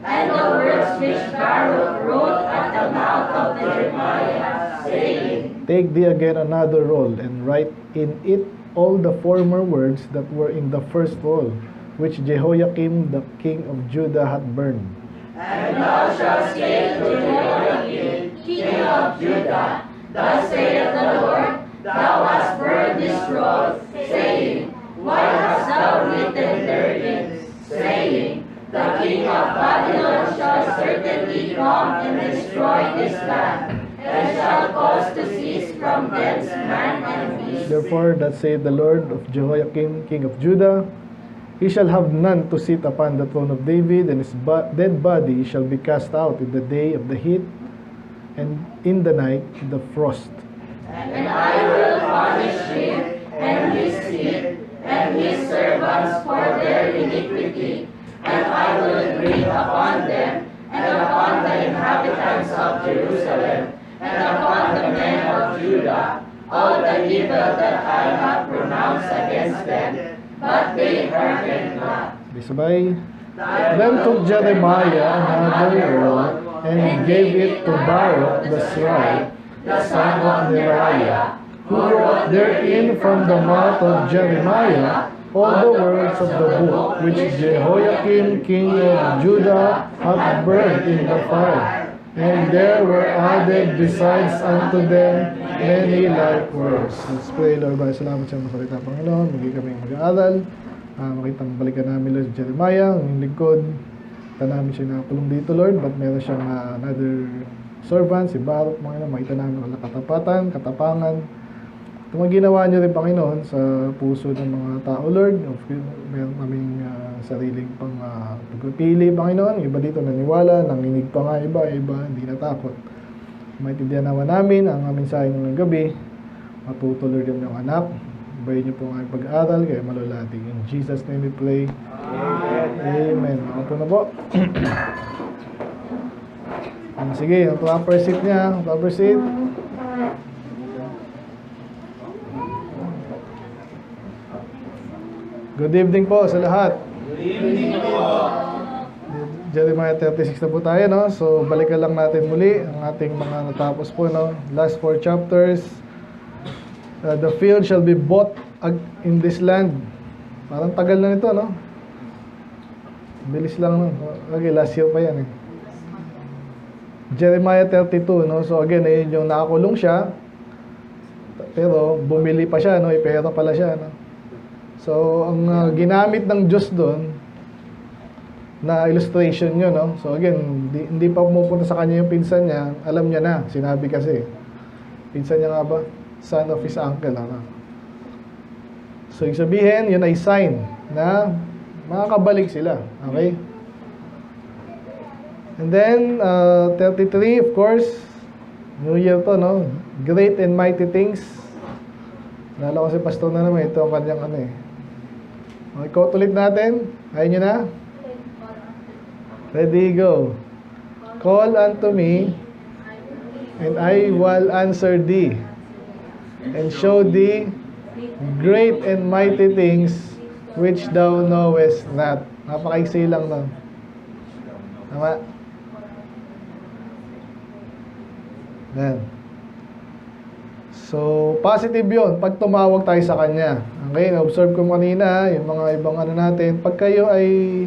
and the words which Baruch wrote at the mouth of Jeremiah, saying, Take thee again another roll, and write in it all the former words that were in the first roll, which Jehoiakim the king of Judah hath burned. And thou shalt say to Jehoiakim, king of Judah, Thus saith the Lord, Thou hast burned this scroll, saying, Why hast thou written therein, saying, The king of Babylon shall certainly come and destroy this land, and shall cause to cease from thence man and beast. Therefore, thus saith the Lord of Jehoiakim king of Judah, he shall have none to sit upon the throne of David, and his dead body shall be cast out in the day of the heat, and in the night the frost. And I will punish him, and his seed, and his servants for their iniquity, and I will bring upon them, and upon the inhabitants of Jerusalem, and upon the men of Judah, all the evil that I have pronounced against them, but they hearkened not. Sabay. Then took Jeremiah another roll, and gave it to Baruch the scribe, the son of Neriah, who wrote therein from the mouth of Jeremiah all the words of the book which Jehoiakim king of Judah hath burned in the fire. And there were added besides unto them many like words. Let's pray, Lord. Salamat sa mga salita, Panginoon. Magiging kami mag-aaral. Makitang balikan namin, Lord, Jeremiah, ang lingkod. Kita namin siya nakakulong dito, Lord. But meron siyang another servant, si Baruch, Panginoon. Makita namin wala katapatan, katapangan. Ito mga ginawa niyo rin, Panginoon, sa puso ng mga tao, Lord. Meron kaming sariling pang pagpili, Panginoon. Iba dito naniwala, nanginig pa nga iba, hindi natakot. Maintindihan naman namin ang aming sayang ng gabi. Matutuloy din yung anak. Ibayin niyo po ang aming pag-aaral, kaya malulati. In Jesus' name we pray. Amen. Ako po na po. Sige, ang proper seat niya. Proper seat. Good evening po sa lahat. Good evening po. Jeremiah 36 na po tayo, no? So, balikan lang natin muli ang ating mga natapos po, no? Last 4 chapters. The field shall be bought in this land. Parang tagal na nito, no? Bilis lang, no? Okay, last year pa yan, eh. Jeremiah 32, no? So, again, ayun yung nakakulong siya. Pero, bumili pa siya, no? Ipera pala siya, no? So, ang ginamit ng Diyos doon na illustration yun, no? So, again, hindi pa pumupunta sa kanya yung pinsan niya. Alam niya na, sinabi kasi. Pinsan niya nga ba? Son of his uncle, ano? So, yung sabihin, yun ay sign na makakabalik sila. Okay? And then, 33, of course, New Year to, no? Great and mighty things. Nala ko si Pastor na naman, ito ang kanyang ano eh. Okay, quote ulit natin. Ayaw nyo na? Ready, go. Call unto me, and I will answer thee, and show thee great and mighty things which thou knowest not. Napakaiksi lang nun. Tama? Yan. So, positive yun. Pag tumawag tayo sa Kanya. Okay, na-observe ko kanina, yung mga ibang ano natin. Pag kayo ay,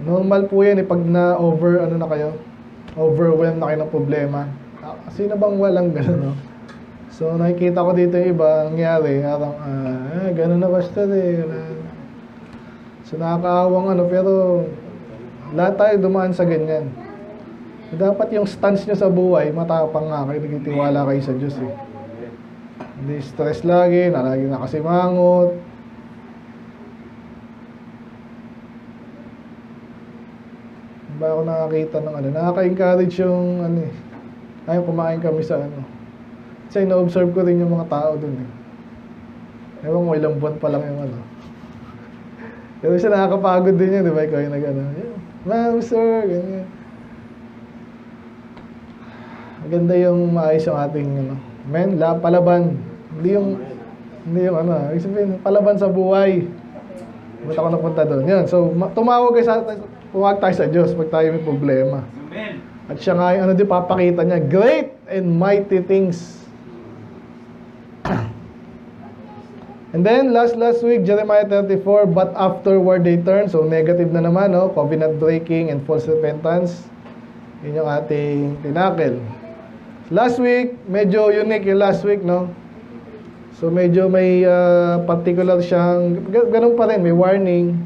normal po yan, pag na-over, ano na kayo, overwhelmed na kayo ng problema. Sino bang walang gano'n, no? So, nakikita ko dito yung iba, nangyari, parang, gano'n na basta eh. So, nakakaawang ano, pero, lahat tayo dumaan sa ganyan. Dapat yung stance nyo sa buhay, matapang nga kayo, nagtitiwala kayo sa Diyos eh. Hindi stress lagi, lagi nakasimangot. Ba ako nakakita ng ano, nakaka-encourage yung ano eh. Ayaw kumain kami sa ano. Kasi na-observe ko rin yung mga tao dun eh. Ewan mo, ilang buwan pa lang yung ano. Pero siya nakakapagod din yun, di ba? Ikaw yung nag-ano. Ma'am, sir, ganyan. Maganda yung maayos yung ating ano. Men, palaban. Hindi yung ano. Ibig sabihin, palaban sa buhay. Ba't ako napunta doon? Yan. So, tumawag kayo Huwag tayo sa Diyos pag tayo may problema. Amen. At siya nga, ano din papakita niya, great and mighty things. And then, last week, Jeremiah 34, but afterward they turn. So, negative na naman, no? Covenant breaking and false repentance. Yun yung ating tinakil. Last week, medyo unique yung last week, no? So, medyo may particular siyang, ganun pa rin, may warning.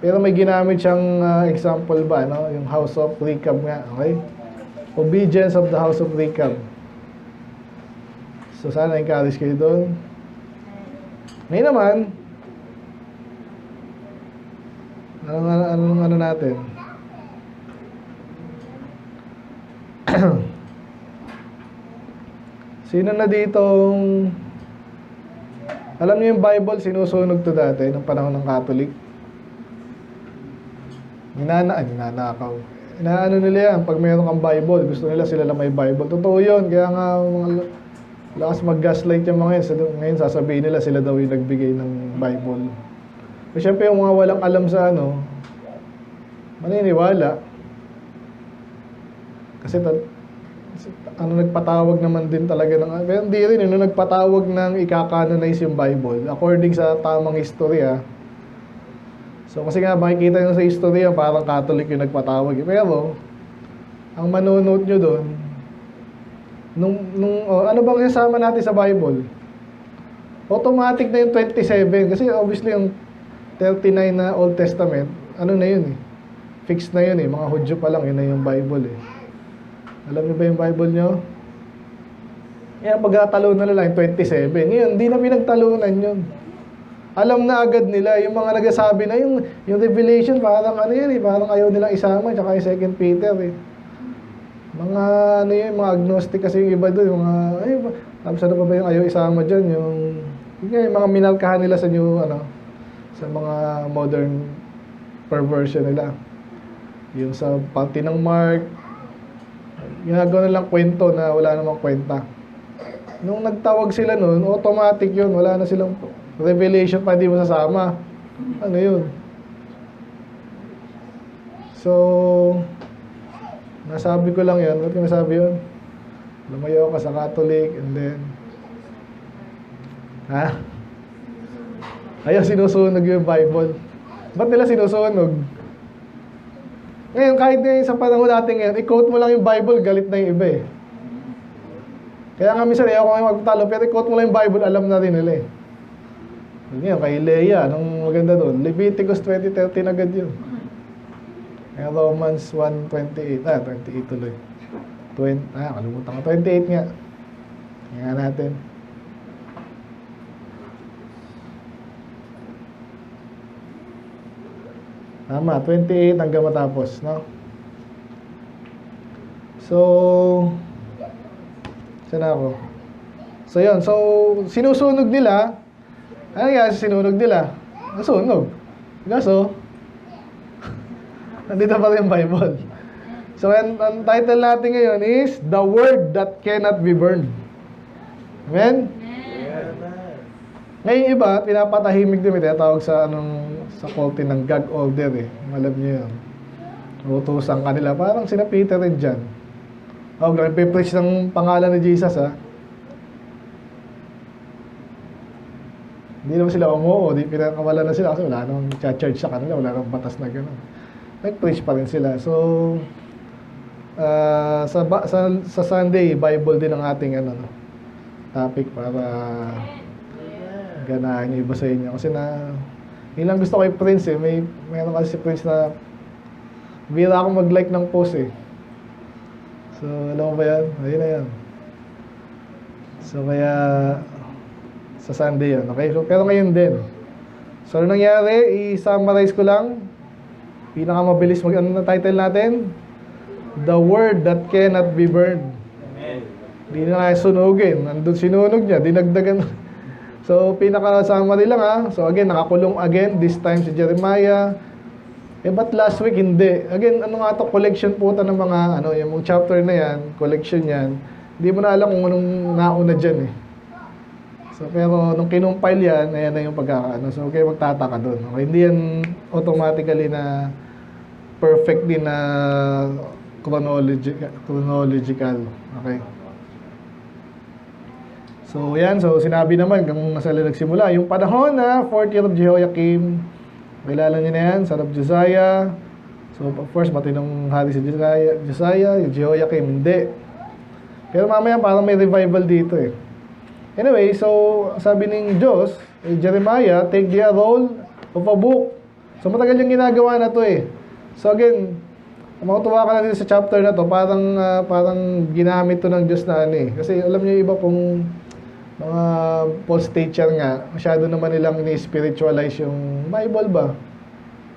Pero may ginamit siyang example ba, no? Yung house of Rechab nga, okay? Obedience of the house of Rechab. So, sana encourage kayo doon. Ngayon naman, ano natin? Sino na ditong, alam niyo yung Bible, sinusunog to dati, ng panahon ng Catholic? Ninanakaw. Inaano nila yan, pag mayroon kang Bible, gusto nila sila lang may Bible. Totoo yun, kaya nga mga lakas mag-gaslight yung mga yun. Ngayon sasabihin nila sila daw yung nagbigay ng Bible. Pero syempre yung mga walang alam sa ano, maniniwala. Kasi nagpatawag naman din talaga ng, pero hindi rin, nagpatawag ng ika-canonize yung Bible according sa tamang istorya. So kasi nga makikita nyo sa istorya parang Catholic yung nagpatawag. Pero ang manonote nyo doon, ano bang kasama natin sa Bible? Automatic na yung 27 kasi obviously yung 39 na Old Testament, ano na yun eh. Fixed na yun eh. Mga Hudyo pa lang, yun na yung Bible eh. Alam niyo ba yung Bible nyo? Kaya pagkatalunan na lang yung 27. Ngayon, hindi na pinagtalunan yun. Alam na agad nila, yung mga nagsasabi na yung Revelation, parang ano yan eh, parang ayaw nilang isama, tsaka yung 2 Peter eh. Mga ano yun, mga agnostic kasi yung iba doon, mga, tapos ano pa ba yung ayaw isama dyan, yung mga minalkahan nila sa new, sa mga modern perversion nila. Yung sa panty ng Mark, ginagawa nilang kwento na wala namang kwenta. Nung nagtawag sila noon, automatic yun, wala na silang Revelation pa hindi mo sasama. Ano yun? So, nasabi ko lang yun. Ba't ko nasabi yun? Lumayo ka sa Catholic and then ayaw sinusunog yung Bible. Ba't nila sinusunog? Ngayon, kahit ngayon sa panahon natin ngayon, i-quote mo lang yung Bible, galit na yung iba eh. Kaya nga minsan, ayaw ko ngayon magpatalo, pero i-quote mo lang yung Bible, alam na rin nila eh. Ngayon, kay Leia, anong maganda doon? Leviticus 20:13 agad yun. Kaya Romans 1:28. 28 tuloy. Kalimutan ko. 28 nga. Kaya natin. Tama, 28 hanggang matapos, no? So, saan ako? So, yun. So, sinusunog nila. Ano nga sinunog nila? Nasunog. Kaso, nandito pa rin yung Bible. So, ang title natin ngayon is The Word That Cannot Be Burned. Amen? Ngayon iba, pinapatahimik din, may tinatawag sa sa culty ng gag order eh. Alam niyo yun. Utusan kanila. Parang sina Peter rin dyan. Nagpipreach ng pangalan ni Jesus ha. Hindi naman sila umuo, di pinakawala na sila kasi wala nang charge sa kanila, wala nang batas na gano'n. Nag-preach pa rin sila. So, sa Sunday, Bible din ang ating topic para ganahan yung iba sa inyo. Kasi yun lang gusto kay Prince eh. Mayroon kasi si Prince na bira akong mag-like ng post eh. So, alam mo ba yan? Ayun na yan. So, kaya sa Sunday yun, okay? So, pero ngayon din. So, ano nangyari? I-summarize ko lang. Pinakamabilis na title natin? The Word That Cannot Be Burned. Amen. Hindi na kaya sunugin. Nandun sinunog niya, dinagdagan. So, pinaka-summary lang ha. So, again, nakakulong again. This time si Jeremiah. But last week, hindi. Again, ano nga ito? Collection po ito ng mga, yung chapter na yan, collection yan. Hindi mo na alam kung anong nauna dyan eh. So, pero nung kinumpile yan, ayan na yung pagkakaano. So, okay, magtataka doon. Okay, hindi yan automatically na perfectly na chronological. Okay. So, yan. So, sinabi naman, kung nasa nagsimula, yung panahon na 4th year of Jehoiakim, kilala niyo na yan, son of Josiah. So, of course, matinong hari si Josiah, yung Jehoiakim, hindi. Pero mamaya, parang may revival dito eh. Anyway, so, sabi ng Diyos, Jeremiah, take the roll of a book. So, matagal yung ginagawa na to eh. So, again, matutuwa ka na dito sa chapter na to, parang ginamit to ng Diyos na ano eh. Kasi alam niyo iba kung mga false teacher nga, masyado naman nilang ini-spiritualize yung Bible ba?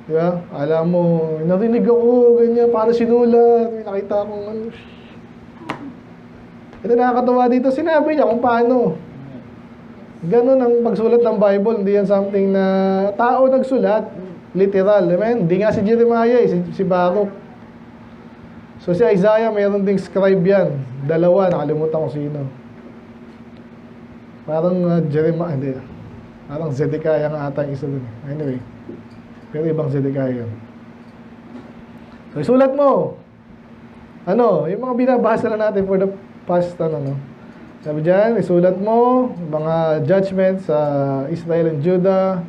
Di ba? Alam mo, narinig ako, ganyan, para sinulat, may nakita akong ano. Ito nakakatawa dito, sinabi niya kung paano. Ganun ang pagsulat ng Bible, hindi yan something na tao nagsulat, literal. Amen? Hindi nga si Jeremiah, si Baruch. So si Isaiah, mayroon ding scribe yan. Dalawa, nakalimutan ko sino. Parang Jeremiah, hindi. Parang Zedekiah nga ata yung isa dun. Anyway, pero ibang Zedekiah yun. So isulat mo. Ano, yung mga binabasa na natin for the past, sabi dyan, isulat mo mga judgments sa Israel and Judah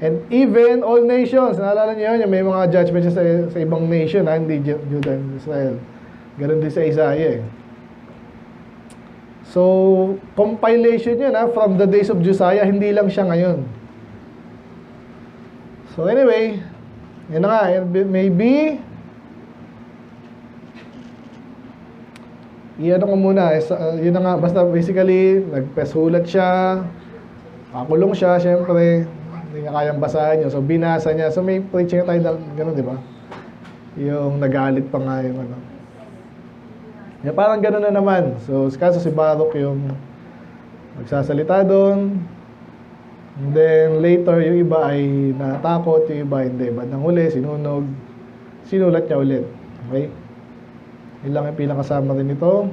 and even all nations. Naalala niyo yun, may mga judgments sa ibang nation, hindi Judah and Israel. Ganun din sa Isaiah eh. So, compilation yun from the days of Josiah, hindi lang siya ngayon. So anyway, yun na nga, maybe iyan ko muna, yun na nga, basta basically, nagpasulat siya, pakulong siya, syempre, hindi niya kayang basahin yun. So, binasa niya. So, may preaching tayo, gano'n, di ba? Yung nagalit pa nga yung ano. Yeah, parang gano'n na naman. So, kaso si Baruch yung magsasalita doon. And then, later, yung iba ay natakot, yung iba hindi. Bandang huli, sinunog, sinulat niya ulit. Okay? Yun lang yung pinakasama rin ito.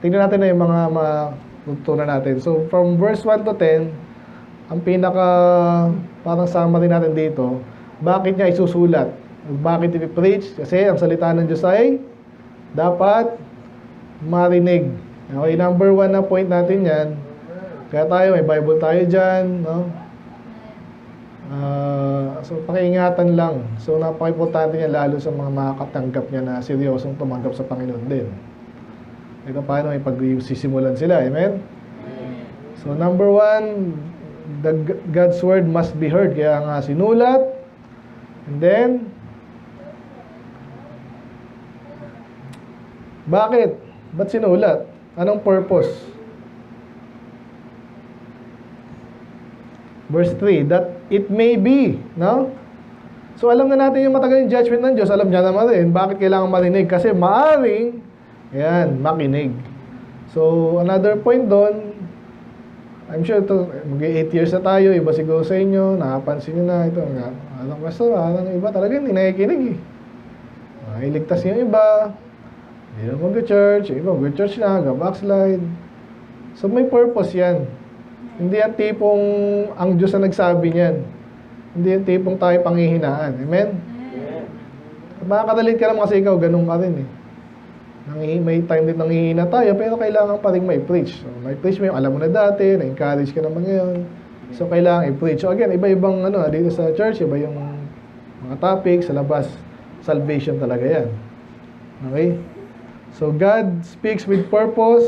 Tingnan natin na yung mga matutunan natin. So, from verse 1 to 10, ang pinaka parang summary natin dito, bakit niya isusulat? Bakit i-preach? Kasi ang salita ng Diyos ay dapat marinig. Okay, number 1 na point natin yan. Kaya tayo, may Bible tayo dyan. No? So, pakiingatan lang. So, napaka-importante niya lalo sa mga makakatanggap niya na seryosong tumanggap sa Panginoon din. Ito paano may pagsisimulan sila. Amen? So, number 1, God's Word must be heard. Kaya nga sinulat. And then, bakit? Ba't sinulat? Anong purpose? Verse 3, that it may be, no? So, alam na natin yung matagal yung judgment ng Diyos. Alam niya naman rin, bakit kailangan marinig? Kasi maaring, ayan, makinig. So, another point doon, I'm sure ito, mag-8 years na tayo, iba siguro sa inyo, nakapansin nyo na ito. Alam basta, iba talaga hindi nakikinig eh. Iligtas yung iba, hindi na mag-church, yung iba mag-church na, backslide. So, may purpose yan. Hindi yan tipong ang Diyos na nagsabi niyan. Hindi yan tipong tayo panghihinaan. Amen? Makakadalit ka naman kasi ikaw, ganun ka rin eh. May time din nanghihina tayo, pero kailangan pa rin may preach. So, may preach mo yung alam mo na dati, na-encourage ka naman ngayon. So, kailangan i-preach. So, again, iba-ibang dito sa church, iba yung mga topics, sa labas, salvation talaga yan. Okay? So, God speaks with purpose.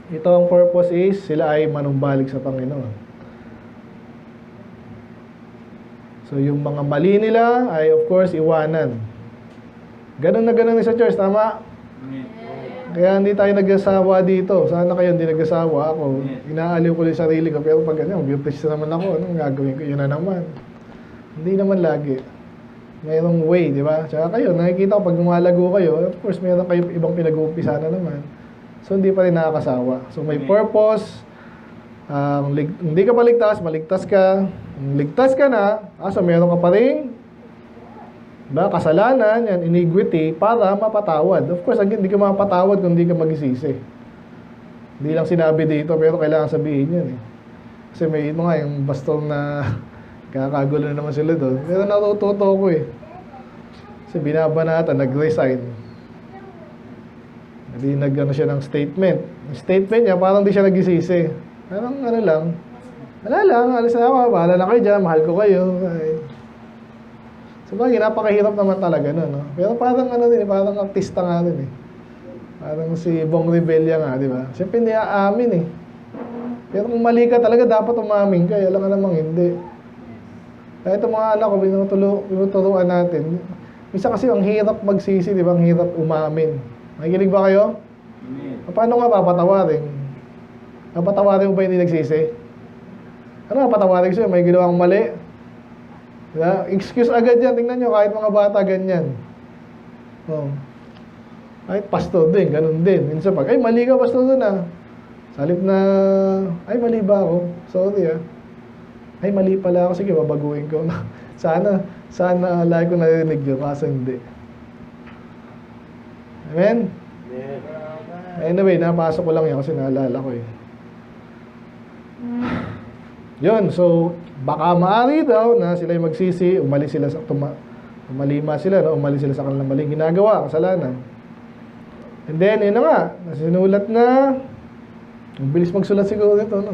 Ito ang purpose is, sila ay manumbalik sa Panginoon. So, yung mga mali nila ay, of course, iwanan. Ganun na ganun sa church, tama? Kaya hindi tayo nag-asawa dito. Sana kayo hindi nag-asawa. Ako, inaaliw ko yung sarili ko. Pero pag ganyan, mag-preach naman ako. Anong gagawin ko? Yun na naman. Hindi naman lagi. Mayroong way, di ba? Tsaka kayo, nakikita ko pag lumalago kayo, of course, mayroon kayo ibang pinag-uumpisa na naman. So, hindi pa rin nakakasawa. So, may purpose. Hindi ka maligtas, maligtas ka. Ligtas ka na, so meron ka pa rin kasalanan, yan, iniquity, para mapatawad. Of course, again, hindi ka mapatawad kung hindi ka magsisisi. Hindi lang sinabi dito, pero kailangan sabihin yan eh. Kasi may yung bastong na Kakagulo na naman sila doon. Pero natututo ko eh. Kasi binabanatan, nag-resign. Hindi nag-ano siya ng statement. Yung statement niya, parang di siya nag-isisi. Parang ano lang, wala lang, alis na ako, bahala na kayo dyan, mahal ko kayo. Sabagay, napakahirap naman talaga nun, no? Pero parang ano din, parang artista nga din eh. Parang si Bong Revilla nga, di ba? Siyempre hindi aamin eh. Pero kung mali ka talaga, dapat umamin ka. Alam ka namang hindi. Kaya itong mga anak ko, pinuturuan natin. Minsan kasi ang hirap magsisi, di ba? Ang hirap umamin. Nakikinig ba kayo? Amen. Paano nga papatawarin? Papatawarin mo ba hindi nagsisi? Ano papatawarin ko sa'yo? May ginawang mali? Diba? Excuse agad yan. Tingnan nyo, kahit mga bata ganyan. Oh. Kahit pastor din, ganun din. Minsan pag, ay mali ka pastor doon ah. Salip na, ay mali ba ako? Sorry ah. Ay mali pala ako, sige babaguhin ko. sana lagi ko narinig yun, kaso hindi. Amen? Anyway, napasok ko lang yan kasi naalala ko eh. Yun, so baka maaari daw na sila yung magsisi, umalis sila sa umalima sila, no? Umalis sila sa kanilang maling ginagawa, kasalanan. And then, yun na nga, nasinulat na, ang bilis magsulat siguro ito, no?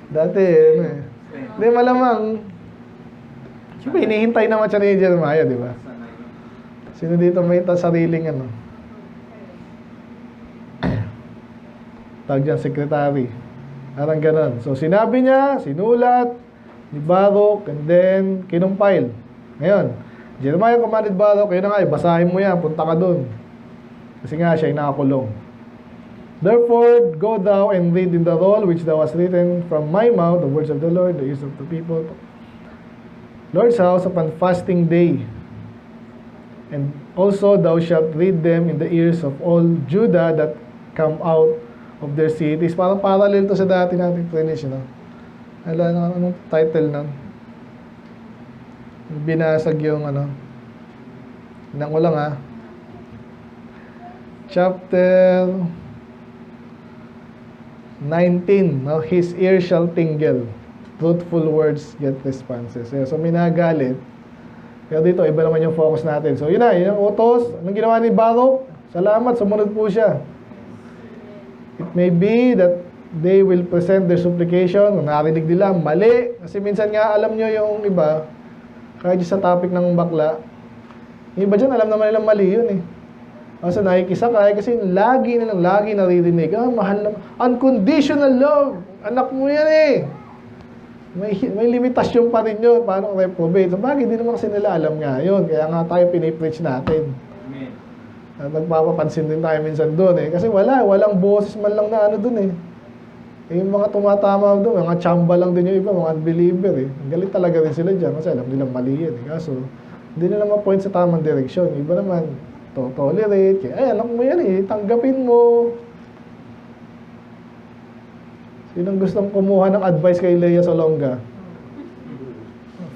Dati, ano eh. Hindi, malamang, siyempre, hinihintay naman siya ni Jeremiah, di ba? Sino dito may sariling, ano? Tawag dyan, secretary. Parang ganun. So, sinabi niya, sinulat, ni Baruch, and then, kinumpile. Ngayon, Jeremiah commanded Baruch, kaya na nga, basahin mo yan, punta ka dun. Kasi nga, siya ay nakakulong. Therefore, go thou and read in the roll which thou hast written from my mouth, the words of the Lord, the ears of the people. Lord's house upon fasting day. And also thou shalt read them in the ears of all Judah that come out of their cities. Parang parallel to sa dati nating finish, no? Anong title nun? Binasag yung ano. Hinang ko lang ha. Chapter 19, no? His ear shall tingle. Truthful words get responses. So may nagalit. Pero dito, iba naman yung focus natin. So yun na, yun ang utos. Anong ginawa ni Baruch? Salamat, sumunod po siya. It may be that they will present their supplication. Kung narinig nila, mali. Kasi minsan nga, alam nyo yung iba, kahit sa topic ng bakla, yung iba dyan, alam naman nilang mali yun eh. Kasi nakikisakay, kasi lagi naririnig, mahal na, unconditional love, anak mo yan eh. May limitasyon pa rin yun, paano reprobate. So bagay, di naman kasi nila alam nga yun, kaya nga tayo pinipreach natin. Amen. Nagpapapansin din tayo minsan doon eh, kasi walang boses man lang na ano doon eh. Yung mga tumatama doon, mga chamba lang din yung iba, mga unbeliever eh. Galit talaga rin sila dyan, kasi alam nilang mali yan eh. Kaso, hindi nila ma-point sa tamang direksyon. Iba naman, tolerate, ay anak mo yan eh, tanggapin mo. Sinong gustong kumuha ng advice kay Lea Salonga?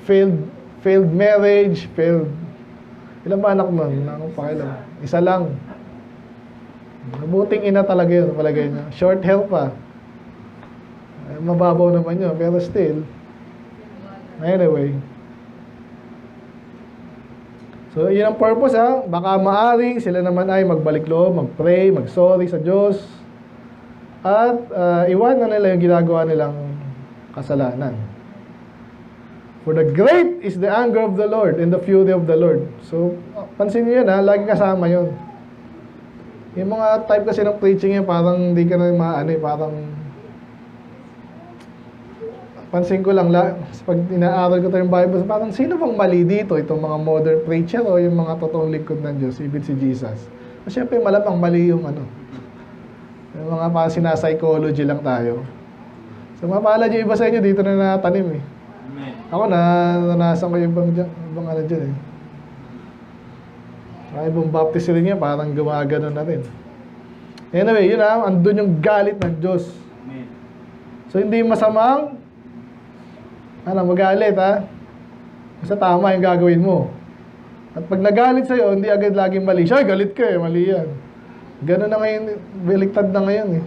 Failed marriage, ilan ba anak mo? Anong pakialam? Isa lang. Mabuting ina talaga yun, palagay niya. Short hair pa. Mababaw naman yun, pero still. Anyway. So, yun ang purpose ha. Baka maaring sila naman ay magbalik loob, mag-pray, mag-sorry sa Diyos. At iwanan nila yung ginagawa nilang kasalanan. For the great is the anger of the Lord and the fury of the Lord. So, pansin niyo yan ha, lagi kasama yun. Yung mga type kasi ng preaching yan, parang hindi ka na maano eh, parang pansin ko lang, pag inaaral ko tayo yung Bible, parang sino bang mali dito? Itong mga modern preacher o yung mga totoong lingkod ng Diyos, even si Jesus? Kasi syempre malamang mali yung ano. Yung mga parang sinapsychology lang tayo. So mapalad yung iba sa inyo, dito na natanim eh. Amen. Ako naranasan ko yung ibang ano dyan eh. Ay, ibang baptist rin yan, parang gumagano na rin. Anyway, yun ha, andun yung galit ng Diyos. Amen. So hindi masamang magalit ha. Basta tama yung gagawin mo. At pag nagalit sa'yo, hindi agad laging mali. Siya, galit ka eh, mali yan. Ganun na ngayon, baliktad na ngayon eh.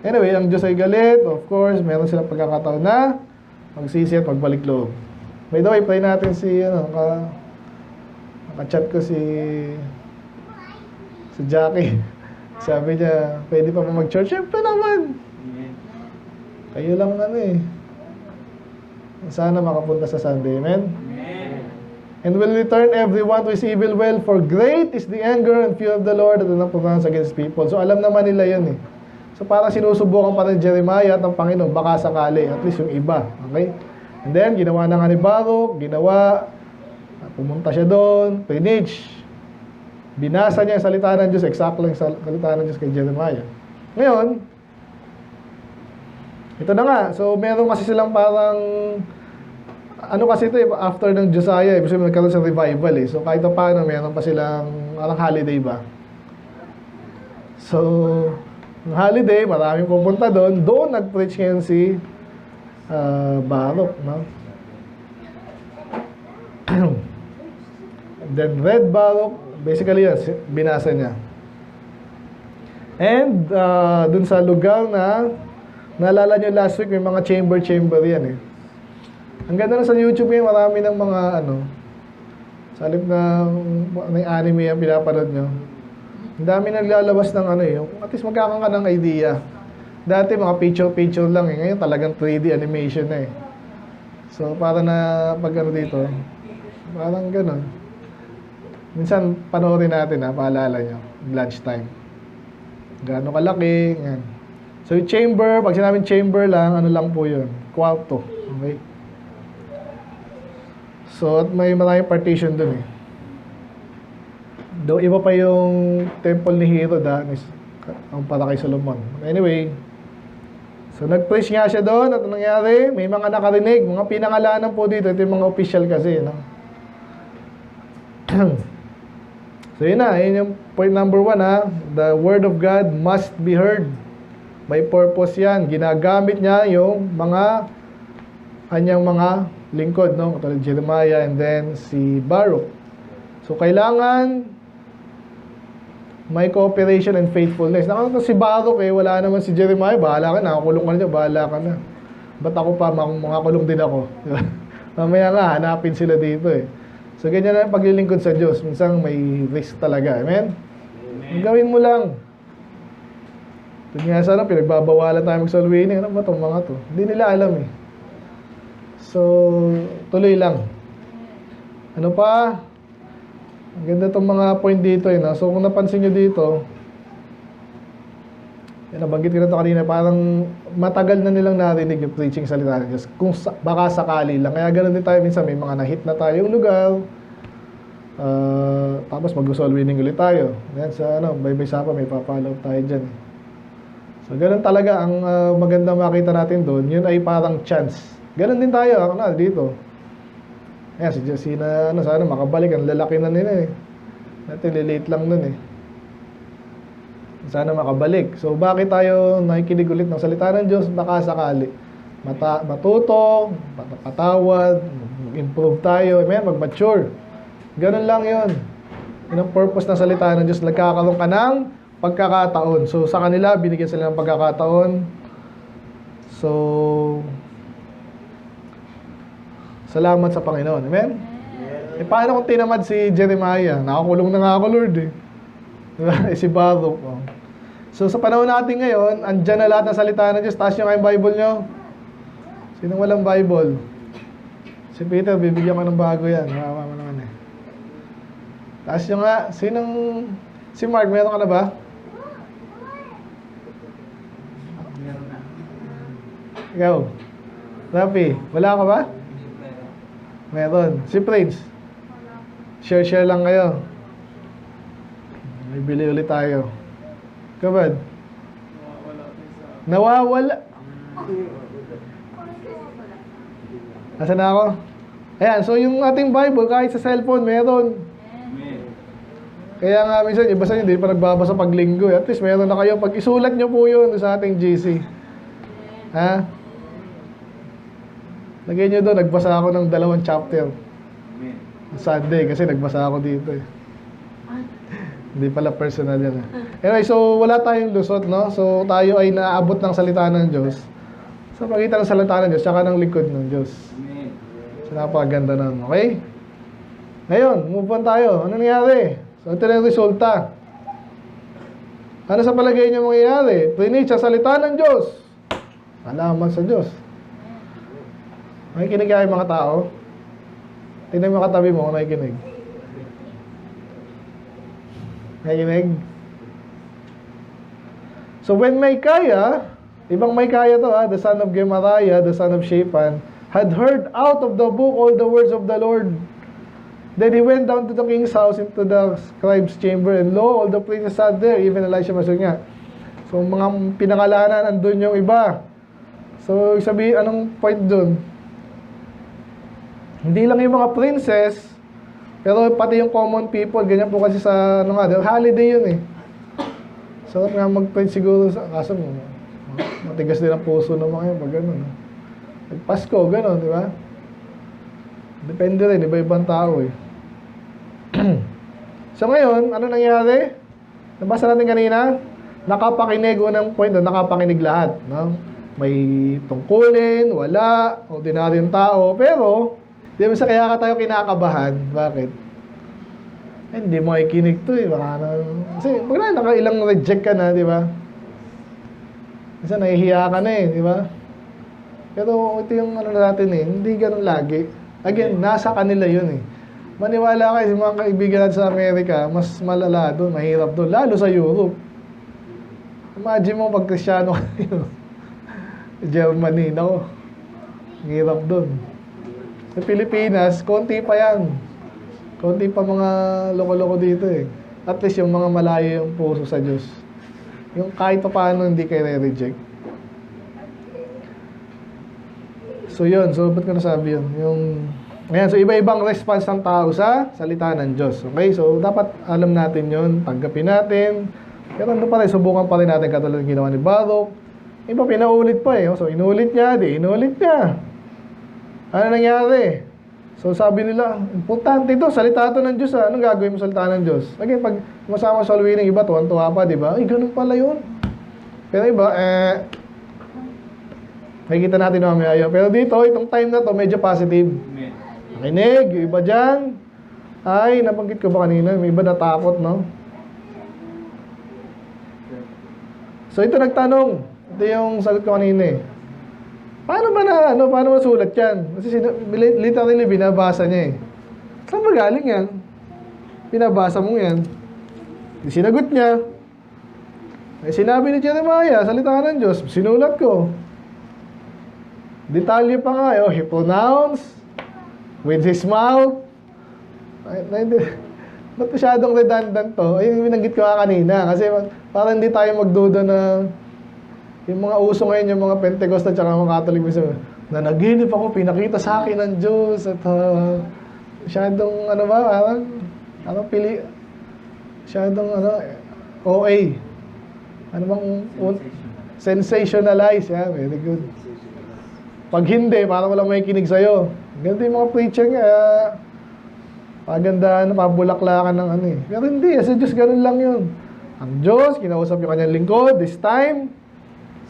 Anyway, ang Diyos ay galit. Of course, meron silang pagkakataon na magsisi at magbalik loob. By the way, pray natin si, naka-chat ko si Jackie. Sabi niya, pwede pa mo mag-church? Siyempre naman. Kayo lang Sana makapunta sa Sunday. Amen? And will return everyone to his evil well, for great is the anger and fear of the Lord that will pronounce against people. So alam naman nila yun So parang sinusubukan pa rin Jeremiah at ng Panginoon, baka sakali, at least yung iba. Okay? And then, ginawa na nga ni Baruch, pumunta siya doon, preach. Binasa niya yung salita ng Diyos, exactly yung salita ng Diyos kay Jeremiah. Ngayon, ito na nga. So, meron kasi silang parang, kasi ito after ng Josiah, ibig sabihin nagkaroon sa revival So, kahit paano, meron pa silang, parang holiday ba? So, yung holiday, maraming pupunta doon. Doon nag-preach ngayon si Baruch, no? Then, read Baruch, basically, binasa niya. And, dun sa lugar na, naalala nyo last week, may mga chamber yan Ang ganda na sa YouTube ngayon, marami ng mga sa halip na yung anime yung pinapanood nyo. Ang dami naglalabas ng at least magkakaroon ka ng idea. Dati mga picture lang Ngayon talagang 3D animation na So para na pag dito, parang gano'n. Minsan panoorin natin paalala nyo, lunchtime. Gaano kalaki, yan. So yung chamber, pag sinabing chamber lang, lang po yun? Kwarto. Okay? So, at may maraming partition dun Though iba pa yung temple ni Herod ang para kay Solomon. Anyway, so nag-preach nga siya doon at nangyari, may mga nakarinig, mga pinangalanan po dito, ito yung mga official kasi, So yun yung point number 1 the word of God must be heard. May purpose yan. Ginagamit niya yung kanyang mga lingkod, katulad Jeremiah and then si Baruch. So, kailangan may cooperation and faithfulness. Si Baruch wala naman si Jeremiah, bahala ka na, nakakulong ka na dyan, bahala ka na. Ba't ako pa, makakulong din ako? Mamaya nga, hanapin sila dito So, ganyan na paglilingkod sa Diyos. Minsan may risk talaga. Amen? Gawin mo lang. Ito nga sana, pinagbabawalan tayo mag-soul winning. Ano ba itong mga to? Hindi nila alam So, tuloy lang. Ano pa? Ang ganda itong mga point dito So, kung napansin nyo dito, nabanggit ko na ito kanina, parang matagal na nilang narinig yung preaching salita ng Diyos. Kung baka sakali lang. Kaya ganoon din tayo minsan, may mga na-hit na tayong lugar. Tapos mag-soul winning ulit tayo. Yan sa Baybay Sapa, may papalaw tayo dyan. So, ganoon talaga ang magandang makita natin doon. Yun ay parang chance. Ganon din tayo, dito. Ayan, si Jesse sana makabalik. Ang lalaki na nila Natin, late lang nun Sana makabalik. So, bakit tayo nakikinig ulit ng salita ng Diyos? Baka sakali. Matuto, patawad, mag-improve tayo, mag-mature. Ganon lang yun. Yun ang purpose ng salita ng Diyos. Nagkakaroon ka ng pagkakataon. So, sa kanila, binigyan sila ng pagkakataon. So, salamat sa Panginoon. Amen? Paano kung tinamad si Jeremiah? Nakakulong na nga ako, Lord si Baruch. So, sa panahon natin ngayon, andyan na lahat ng salita ng Diyos. Taas nyo nga yung Bible nyo. Sinong walang Bible? Si Peter, bibigyan ko ng bago yan. Mama naman Taas nyo nga. Si Mark, meron ka na ba? Meron na. Ikaw? Rafi, wala ka ba? Meron. Si Prince? Share lang kayo. May bili ulit tayo. Kabad? Nawawala. Nasaan na ako? Ayan, so yung ating Bible, kahit sa cellphone, meron. Kaya nga minsan, iba sa inyo, hindi pa nagbabasa pag linggo. At least meron na kayo. Pag isulat nyo po yun sa ating GC. Ha? Lagay nyo doon, nagbasa ako ng 2 chapter. Sunday, kasi nagbasa ako dito Hindi pala personal yan Anyway, so wala tayong lusot, no? So tayo ay naabot ng salita ng Diyos. Sa pagitan ng salita ng Diyos, tsaka ng likod ng Diyos. Amen. So, napakaganda nun. Okay? Ngayon, move on tayo. Ano nangyari? So, ito na yung resulta. Ano sa palagay niyo mangyayari? Rinig sa salita ng Diyos. Alaman sa Diyos. Nakikinig kayo mga tao? Tingnan mo katabi mo kung nakikinig. Nakikinig? So when Micaiah, ibang Micaiah to the son of Gemariah, the son of Shaphan, had heard out of the book all the words of the Lord. Then he went down to the king's house into the scribe's chamber, and lo, all the princes sat there, even Elisha masun nga. So mga pinangalanan, andun yung iba. So sabi, anong point dun? Hindi lang yung mga princess, pero pati yung common people, ganyan po kasi sa, ano nga, holiday yun eh. Sarap nga mag-print siguro, kaso matigas din ang puso ng mga yun, pag gano'n. Pasko, gano'n, di ba? Depende rin, iba-ibang tao eh. So ngayon, ano nangyari? Nabasa natin kanina, nakapakinig, unang point doon, nakapakinig lahat. No? May tungkulin, wala, ordinaryong tao, pero, di ba sa kaya ka tayo kinakabahan? Bakit? Eh, hindi mo ikinig to eh. Baka na, kasi pag nakailang reject ka na, di ba? Kasi nahihiya ka na eh, di ba? Pero ito yung ano natin eh, hindi ganun lagi. Again, nasa kanila yun eh. Maniwala kayo, mga kaibigan natin sa Amerika, mas malala doon, mahirap doon, lalo sa Europe. Imagine mo pag Kristyano kayo. Germany, no? Hirap doon. Sa Pilipinas, konti pa yan. Konti pa mga loko-loko dito eh. At least yung mga malayo yung puso sa Diyos. Yung kahit pa paano hindi kayo re-reject. So yun, so ba't ko nasabi yun? Yung, ayan, so iba-ibang response ng tao sa salita ng Diyos. Okay, so dapat alam natin yun, tanggapin natin. Pero ano pa rin, subukan pa rin natin katulad ng ginawa ni Baruch. Iba, pinaulit pa eh. So inulit niya, inulit niya. Ano nangyari? So sabi nila, importante ito, salita ito ng Diyos ha. Anong gagawin mo salita ng Diyos? Again, pag masama sa alwi ng iba, tuwan-tuwa pa, di ba? Ay, ganun pala yun. Pero iba, makikita natin mamaya yun. Pero dito, itong time na to medyo positive. Amen. Nakinig, yung iba dyan. Ay, nabanggit ko ba kanina? May iba natakot, no? So ito nagtanong. Ito yung sagot ko kanina eh. Paano masulat yan? Kasi literally binabasa niya eh. Saan ba galing yan? Binabasa mo yan. Sinagot niya. Ay, sinabi ni Jeremiah, salita ng Diyos, sinulat ko. Detalye pa nga, he pronounced with his mouth. Ba't masyadong redundant to? Ayun yung binanggit ko kanina. Kasi parang hindi tayo magduda na yung mga uso ngayon, yung mga Pentecostal at mga Catholic, na naginip ako, pinakita sa akin ng Diyos. At masyadong, masyadong, OA. Ano bang, sensationalize. Yeah, very good. Pag hindi, parang walang may kinig sa'yo. Ganito yung mga preacher nga, pagandahan, pabulaklakan ng ano eh. Pero hindi, sa Diyos ganun lang yun. Ang Diyos, kinausap yung kanyang lingkod, this time,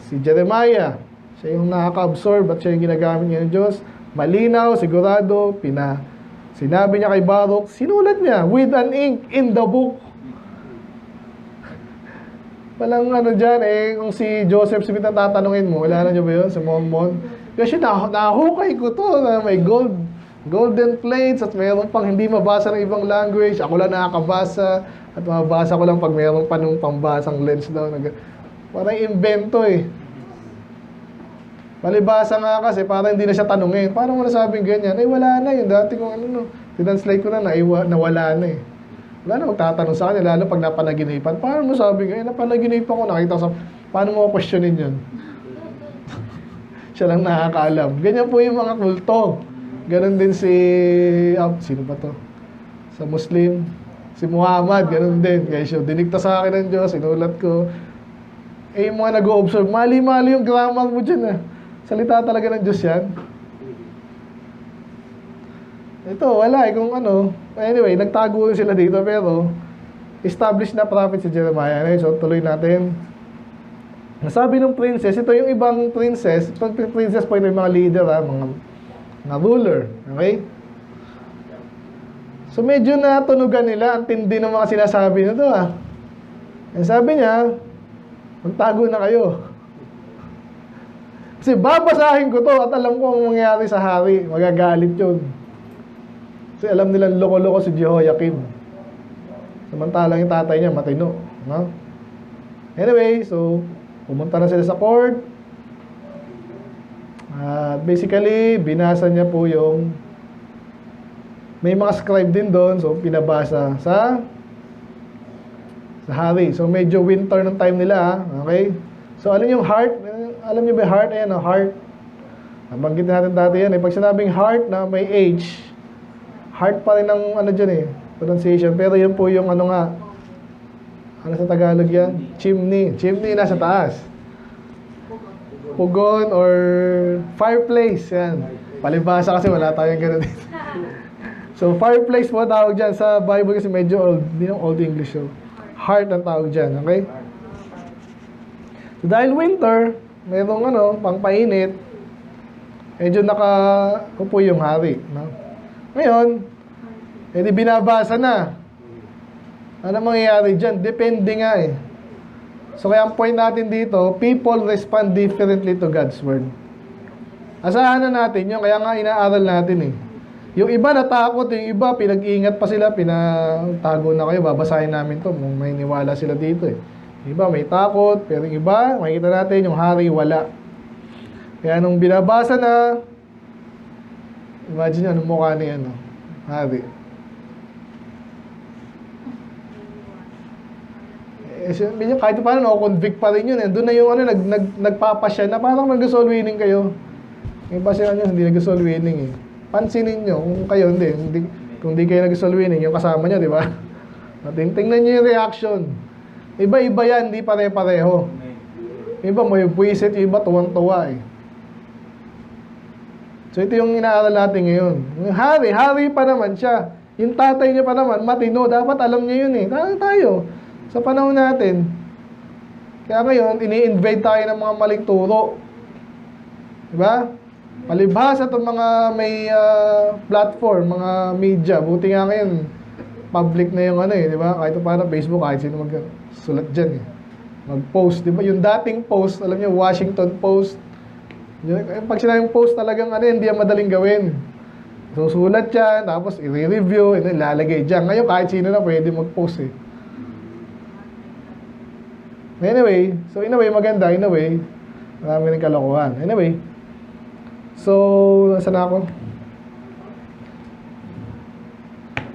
si Jeremiah. Siya yung nakaka-absorb at siya yung ginagamit niya ng Diyos. Malinaw, sigurado, sinabi niya kay Baruch, sinulat niya, with an ink in the book. Walang ano dyan eh, kung si Joseph Smith ang tatanungin mo, wala na niyo ba yun sa Mormon? Kasi nahukay ko to na may golden plates at mayroon pang hindi mabasa ng ibang language. Ako lang nakakabasa at mabasa ko lang pag mayroon pa nung pambasang lens daw. Parang invento eh. Palibasa nga kasi parang hindi na siya tanungin. Paano mo nasabing ganyan? Eh wala na yun. Dati kung tinanslate ko na nawala na eh. Wala na magtatanong sa kanya, lalo pag napanaginipan. Paano mo sabi ganyan? Napanaginipan ko, nakita ko sa... Paano mo questionin yun? Siya lang nakakaalam. Ganyan po yung mga kulto. Ganon din si... sino ba to? Sa Muslim. Si Muhammad, ganon din. Guys, dinigta sa akin ng Diyos, sinulat ko. Eh, yung mga nag-o-observe, mali-mali yung grammar mo dyan Salita talaga ng Diyos yan. Ito, wala kung ano. Anyway, nagtago sila dito, pero established na prophet si Jeremiah. So, tuloy natin. Sabi ng princess, ito yung ibang princess, pag princess po ito yung mga leader, mga ruler, okay? So medyo natunugan nila, ang tindi ng mga sinasabi nito And sabi niya, magtago na kayo. Kasi babasahin ko to at alam ko ang mangyayari sa hari, magagalit yun. Kasi alam nilang loko-loko si Jehoiakim. Samantalang yung tatay niya matino, no? Anyway, so pumunta na sila sa court. At basically, binasa niya po yung may mga scribe din doon, so pinabasa sa hari. So medyo winter ng time nila, okay? So alam yung heart, alam niyo ba yung heart? Ayan, heart. Nabanggit natin dati yan. Pag sinabing heart na may H, heart pa rin ang ano dyan pronunciation. Pero yun po yung ano sa Tagalog yan? Chimney. Chimney nasa taas. Pugon or fireplace. Yan. Palibasa kasi wala tayong ganun dito. So, fireplace po tawag dyan. Sa Bible kasi medyo old. Hindi yung old English. So, heart ang tawag dyan. Okay? So, dahil winter, merong pangpainit, medyo nakaupo yung hari. No? Ngayon, edi binabasa na. Ano mangyayari dyan? Depende nga So, kaya ang point natin dito, people respond differently to God's word. Asahan na natin yun, kaya nga inaaral natin Yung iba natakot, yung iba pinag-iingat pa sila, pinatago na kayo, babasahin namin to, may niwala sila dito Yung iba may takot, pero yung iba, makikita natin, yung hari wala. Kaya nung binabasa na, imagine anong mukha ni hari. Kahit paano, convict pa rin yun Doon na yung nagpapasya na parang nag-soul winning kayo. Yung pasya nyo, hindi nag-soul winning Pansinin nyo, kung kayo kung hindi kayo nag-soul winning, yung kasama nyo, di ba? Tingnan nyo yung reaction. Iba-iba yan, hindi pare-pareho. Iba may puwisit, yung iba tuwang-tuwa So ito yung inaaral natin ngayon. Yung hari pa naman siya. Yung tatay niya pa naman, matino. Dapat alam niya yun tayo. Sa panahon natin. Kaya ngayon, ini-invade tayo ng mga maling turo. Diba? Palibhasa itong mga may platform, mga media. Buti nga ngayon, public na yung diba? Kahit paano Facebook, kahit sino magsulat dyan mag-post, diba? Yung dating post, alam niyo, Washington Post. Pag sinabing post talagang hindi yan madaling gawin. So, sulat yan, tapos i-review, ilalagay dyan. Ngayon, kahit sino na pwede mag-post Anyway, so in a way, maganda. In a way, marami rin kalokohan. Anyway, so, nasa na ako?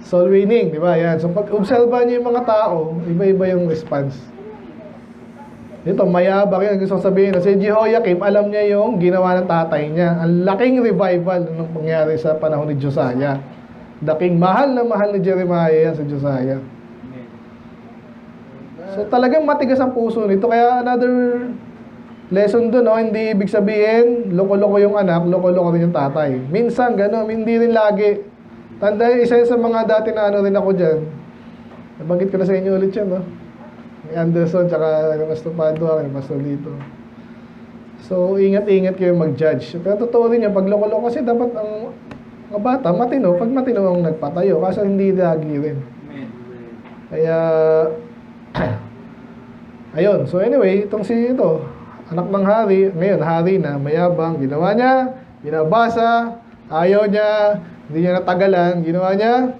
Soul winning, di ba? Yan. So, pag-observa niyo yung mga tao, iba-iba yung response. Dito, mayabang yan. Gusto ko sabihin na si Jehoiakim, alam niya yung ginawa ng tatay niya. Ang laking revival nung pangyari sa panahon ni Josiah. Daking mahal na mahal ni Jeremiah yan sa Josiah. So talagang matigas ang puso nito. Kaya another lesson doon, hindi ibig sabihin, loko-loko yung anak, loko-loko rin yung tatay. Minsan, gano'n, hindi rin lagi. Tanda, isa sa mga dati na rin ako dyan. Nabanggit ko na sa inyo ulit yan, May Anderson, tsaka Pastor Padua, Pastor dito. So, ingat-ingat kayo mag-judge. Pero totoo rin yan, pag loko-loko kasi dapat ang mga bata, matino, pag matino ang nagpatayo, kasi hindi lagi rin. Kaya, ayun, so anyway, itong anak ng hari, ngayon hari na, mayabang, ginawa niya, binabasa, ayaw niya, hindi niya natagalan, ginawa niya,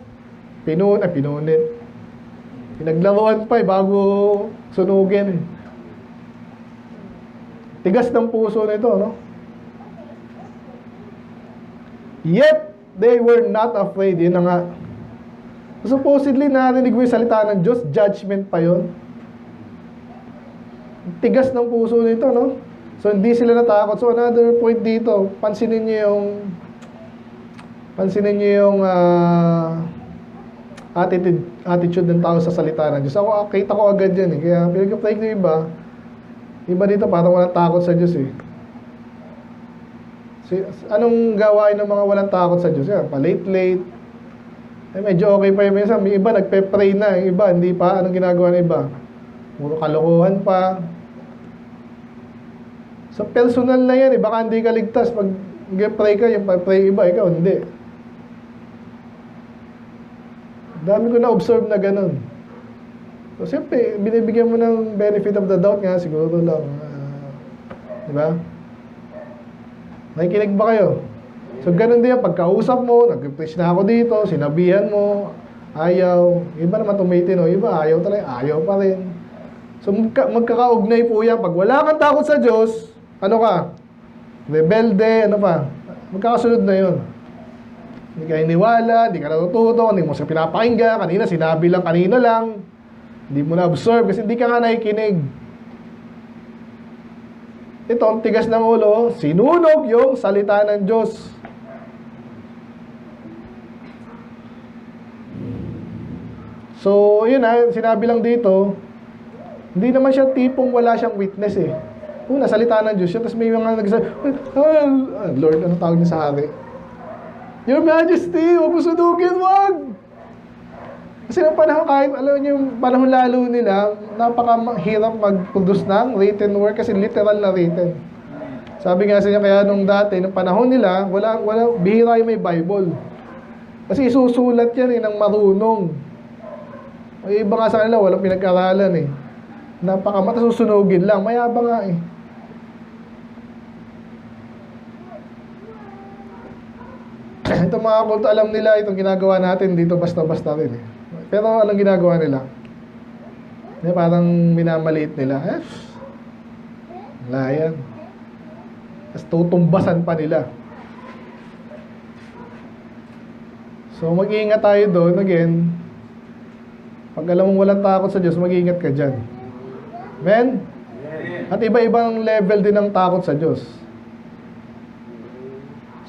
pinunit. Pinaglaruan pa bago sunugin. Tigas ng puso nito, Yet, they were not afraid. Yun na nga. Supposedly, narinig mo yung salita ng Diyos, judgment pa yun. Tigas ng puso nito, So, hindi sila natakot. So, another point dito, pansinin niyo yung attitude ng tao sa salita ng Diyos. Ako, kita ko agad yan Kaya, pinag-apply ko iba dito, parang walang takot sa Diyos Anong gawain ng mga walang takot sa Diyos? Yan, pa-late. Medyo okay pa yung minsan. May iba, nagpe-pray na. Yung iba, hindi pa. Anong ginagawa ng iba? Puro kalokohan pa. Sa personal na yan, baka hindi ka ligtas. Pag pray ka, yung pray iba, ikaw hindi. Dami ko na-observe na ganun. So, siyempre, binibigyan mo ng benefit of the doubt nga, siguro lang. Di ba? Nakikinig ba kayo? So, ganun din yan. Pagkausap mo, nag-preach na ako dito, sinabihan mo, ayaw. Iba naman tumitino, iba ayaw talaga, ayaw pa rin. So, magkakaugnay po yan. Pag wala kang takot sa Diyos, ano ka? Rebelde, ano pa? Magkakasunod na yun. Hindi ka iniwala, hindi ka natututo, hindi mo siya pinapakinggan, kanina sinabi lang, kanina lang. Hindi mo na-observe kasi hindi ka nga nakikinig. Ito, ang tigas ng ulo, sinunog yung salita ng Diyos. So, yun sinabi lang dito, hindi naman siya tipong wala siyang witness eh. Una, salita ng Diyos siya, tapos may mga nagsasabi, Lord, ano tawag niya sa hari? Your Majesty, huwag mo sunugin, wag! Kasi nung panahon, kahit alam niyo yung panahon lalo nila, napakahirap mag-produce ng written word kasi literal na written. Sabi nga sa niya, kaya nung dati, nung panahon nila, wala bihira yung may Bible. Kasi isusulat yan ng marunong. Ay, iba nga sa kanila, walang pinag-aralan eh. Napakamata, susunugin lang, mayabang nga eh. Itong mga kulto, alam nila itong ginagawa natin dito basta-basta rin eh. Pero anong ginagawa nila? Parang minamaliit nila. Wala yan. Tapos tutumbasan pa nila. So mag-iingat tayo doon. Again, pag alam mong walang takot sa Diyos, mag-iingat ka dyan. Amen? At iba-ibang level din ng takot sa Diyos.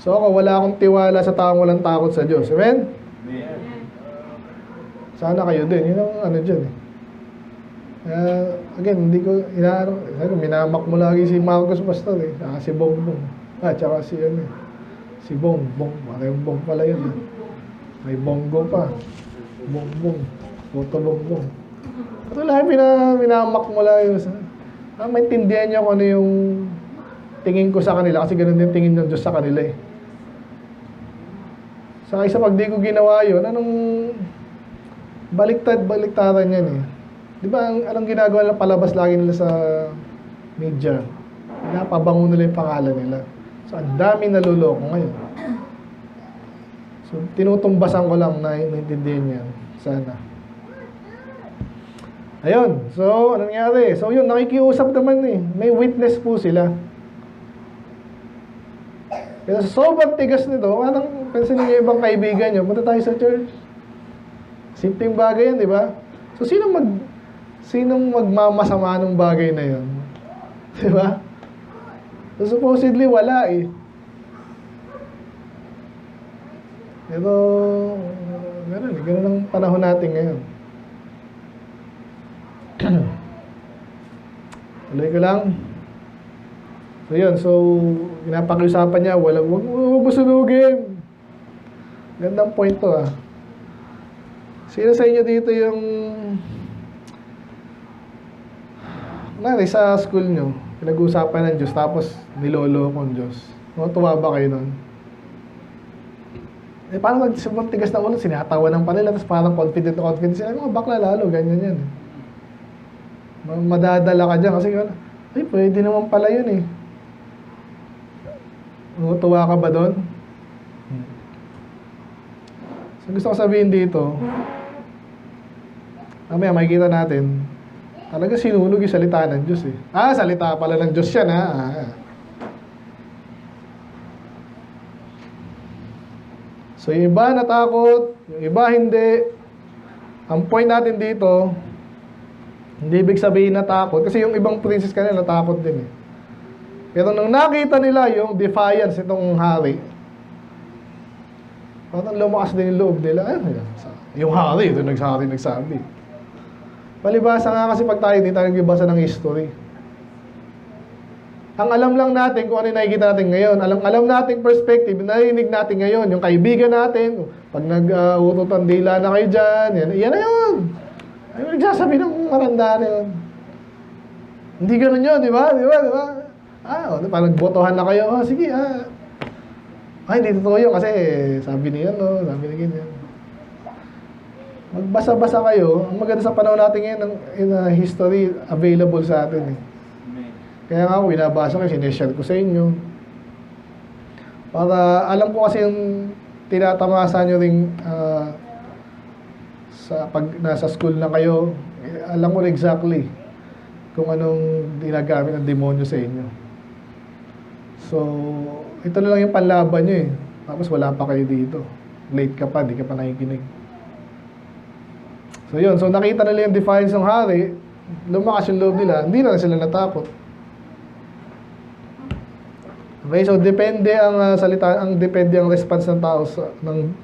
So ako, wala akong tiwala sa taong walang takot sa Diyos. Amen? Sana kayo din. Yun ang ano dyan eh. Again, hindi ko minamak mo lagi si Marcos Pastor eh. Saka si Bongbong. Tsaka si si Bongbong. Maraming Bong pala yun eh. May Bongo pa. Bongbong. Puto Bongbong. Ito lahat minamak mo lagi. Maintindihan niyo kung ano yung tingin ko sa kanila. Kasi ganun din tingin ng Diyos sa kanila eh. Saka isa pag di ko ginawa yun, anong baliktaran yan eh. Di ba, anong ginagawa nila, palabas lagi nila sa media. Pinapabango nila yung pangalan nila. So, ang dami naluloko ngayon. So, tinutumbasan ko lang na naintindihan yan. Sana. Ayun. So, anong nangyari? So, yun, nakikiusap naman eh. May witness po sila. Pero sa sobrang tigas nito, anong pansin niyo ibang kaibigan niyo, punta tayo sa church. Simpleng bagay yan, di ba? So, sinong magmamasama ng bagay na yun? Di ba? So, supposedly, wala eh. Pero, gano'n ang panahon natin ngayon. Tuloy ko lang. So, yun. So, pinapakiusapan niya, wag mo sunugin. Gandang point to ah. Sino sa inyo dito yung sa school nyo, pinag-uusapan ng Diyos, tapos nilolo kong Diyos. Tuwa ba kayo nun? Parang tigas na ulo, sinatawanan pa nila, tapos parang confident sila. Mga bakla lalo, ganyan yan. Madadala ka dyan, kasi ay, pwede naman pala yun eh. Tuwa ka ba doon? So, gusto ko sabihin dito, mamaya makikita natin, talaga sinunog yung salita ng Diyos eh. Salita pala ng Diyos yan ha. So yung iba natakot, yung iba hindi. Ang point natin dito, hindi ibig sabihin natakot, kasi yung ibang princess kanila natakot din eh. Pero nung nakita nila yung defiance itong hari, parang lumakas din yung loob nila. Yung hari, ito nagsabi. Palibasa nga kasi pag tayo, hindi tayo nagbibasa ng history. Ang alam lang natin kung ano yung nakikita natin ngayon. Alam natin perspective, narinig natin ngayon. Yung kaibigan natin, pag nag-utot ang dila na kayo dyan, yan na yun. Ay, nagsasabi ng maranda na yun. Hindi ganun yun, di ba? Parang botohan na kayo. Sige, Ay, hindi totoo yun kasi sabi niya, sabi ni ganyan. Magbasa-basa kayo. Ang maganda sa panahon natin ngayon, in history available sa atin. Kaya nga ako, binabasa ko, sineshare ko sa inyo. Para alam ko kasi yung tinatamasa nyo rin pag nasa school na kayo, alam ko exactly kung anong ginagamit ng demonyo sa inyo. So, ito na lang yung panlaban nyo Tapos wala pa kayo dito. Late ka pa, di ka pa nakikinig. So yun, so nakita nila yung defiance ng hari, lumakas yung loob nila, hindi na sila natakot. Okay, so depende ang depende ang response ng